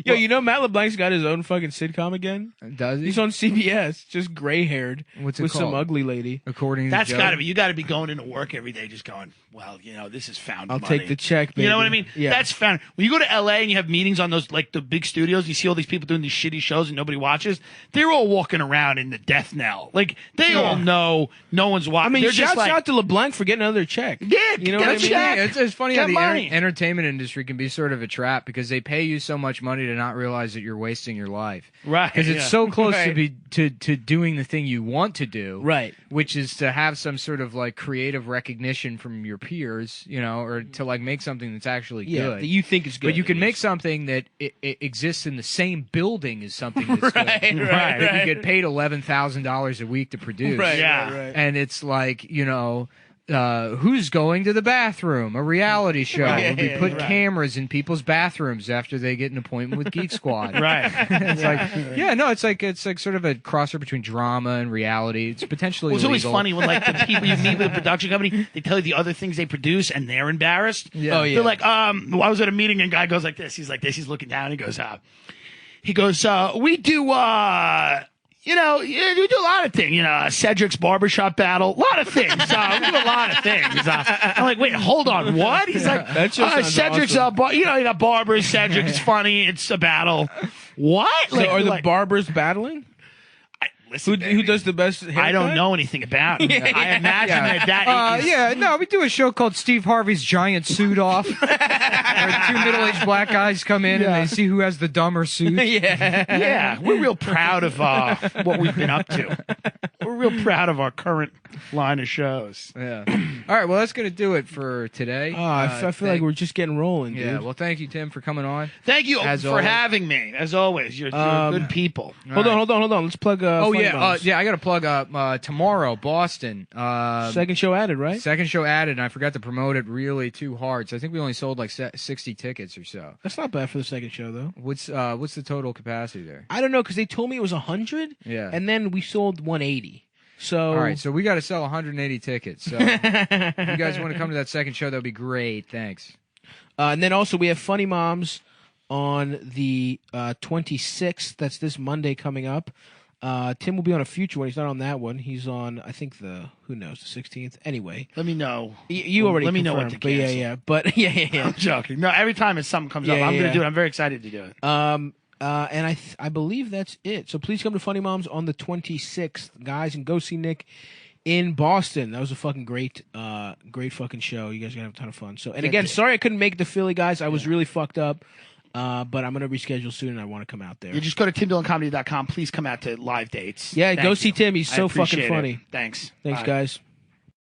Speaker 2: Yo, Matt LeBlanc's got his own fucking sitcom again?
Speaker 1: Does he?
Speaker 2: He's on CBS, just gray-haired
Speaker 1: What's it
Speaker 2: with some
Speaker 1: called?
Speaker 2: ugly lady.
Speaker 1: According to
Speaker 3: That's
Speaker 1: Joe.
Speaker 3: got to be. You got to be going into work every day just going, well, this is found
Speaker 2: I'll
Speaker 3: money.
Speaker 2: take the check, baby.
Speaker 3: You know what I mean?
Speaker 2: Yeah.
Speaker 3: That's found. When you go to LA and you have meetings on those, the big studios, you see all these people doing these shitty shows and nobody watches. They're all walking around in the death knell. They all know no one's watching.
Speaker 2: I mean,
Speaker 3: They're just
Speaker 2: shouts out to LeBlanc for getting another check.
Speaker 3: Yeah,
Speaker 2: You know
Speaker 3: get
Speaker 2: what
Speaker 3: a
Speaker 2: I mean?
Speaker 3: check.
Speaker 1: It's funny
Speaker 3: Get
Speaker 1: how the
Speaker 3: money.
Speaker 1: entertainment industry can be sort of a trap because they pay you so much money to not realize that you're wasting your life.
Speaker 3: Right,
Speaker 1: Because it's
Speaker 3: yeah.
Speaker 1: so close
Speaker 2: Right.
Speaker 1: to doing the thing you want to do.
Speaker 2: Right.
Speaker 1: Which is to have some sort of creative recognition from your peers, or to make something that's actually
Speaker 2: Yeah,
Speaker 1: good.
Speaker 2: that you think is good.
Speaker 1: But you can
Speaker 2: at
Speaker 1: make
Speaker 2: least.
Speaker 1: something that it exists in the same building as something that's
Speaker 2: Right,
Speaker 1: good.
Speaker 2: right,
Speaker 1: That
Speaker 2: right.
Speaker 1: you get paid $11,000 a week to produce.
Speaker 2: Right,
Speaker 3: Yeah.
Speaker 2: right.
Speaker 1: And it's who's going to the bathroom? A reality show where we
Speaker 2: Yeah,
Speaker 1: put
Speaker 2: right.
Speaker 1: cameras in people's bathrooms after they get an appointment with Geek Squad.
Speaker 3: Right.
Speaker 1: It's like sort of a crossover between drama and reality. It's potentially
Speaker 3: Well, it's always
Speaker 1: illegal.
Speaker 3: funny when the people you meet with a production company, they tell you the other things they produce and they're embarrassed.
Speaker 1: Yeah.
Speaker 2: Oh, yeah.
Speaker 3: They're like, I was at a meeting and a guy goes like this. He's like this. He's looking down. He goes, we do, we do a lot of things. Cedric's barbershop battle, a lot of things. We do a lot of things. I'm like, wait, hold on, what? He's like,
Speaker 2: That just sounds
Speaker 3: Cedric's,
Speaker 2: awesome.
Speaker 3: you got barbers. Cedric, it's funny. It's a battle. What?
Speaker 2: So are the barbers battling?
Speaker 3: listen,
Speaker 2: Who does the best haircut?
Speaker 3: I don't know anything about him. I imagine that is.
Speaker 1: We do a show called Steve Harvey's Giant Suit Off, where two middle-aged black guys come in and they see who has the dumber suit.
Speaker 3: Yeah, we're real proud of what we've been up to. We're real proud of our current line of shows.
Speaker 1: Yeah. All right. Well, that's gonna do it for today.
Speaker 2: I feel like we're just getting rolling, dude.
Speaker 1: Yeah. Well, thank you, Tim, for coming on.
Speaker 3: Thank you
Speaker 1: As
Speaker 3: for
Speaker 1: always.
Speaker 3: having me. As always, you're good people.
Speaker 2: Hold on. Let's plug.
Speaker 1: Oh
Speaker 2: Funny
Speaker 1: yeah.
Speaker 2: Bones.
Speaker 1: I got to plug tomorrow, Boston.
Speaker 2: Second show added, right?
Speaker 1: Second show added, and I forgot to promote it really too hard. So I think we only sold like 60 tickets or so.
Speaker 2: That's not bad for the second show, though.
Speaker 1: What's the total capacity there?
Speaker 2: I don't know because they told me it was 100.
Speaker 1: Yeah.
Speaker 2: And then we sold 180. So
Speaker 1: All right, so we got to sell 180 tickets. So if you guys want to come to that second show, that'd be great. Thanks.
Speaker 2: And then also we have Funny Moms on the 26th. That's this Monday coming up. Tim will be on a future one. He's not on that one. He's on, I think the 16th. Anyway,
Speaker 3: let me know.
Speaker 2: You already
Speaker 3: let me
Speaker 2: confirmed,
Speaker 3: know what to cancel.
Speaker 2: But yeah.
Speaker 3: I'm joking. No, every time something comes up, I'm gonna do it. I'm very excited to do it.
Speaker 2: And I believe that's it. So please come to Funny Moms on the 26th, guys, and go see Nick in Boston. That was a fucking great fucking show. You guys are gonna have a ton of fun. So, and again, sorry I couldn't make the Philly, guys. I was really fucked up. But I'm gonna reschedule soon, and I want to come out there.
Speaker 3: You just go to timdillonComedy.com. Please come out to live dates.
Speaker 2: Yeah,
Speaker 3: Thank
Speaker 2: go
Speaker 3: you.
Speaker 2: see Tim. He's so fucking
Speaker 3: appreciate
Speaker 2: funny.
Speaker 3: it. Thanks.
Speaker 2: Thanks,
Speaker 3: Bye.
Speaker 2: guys.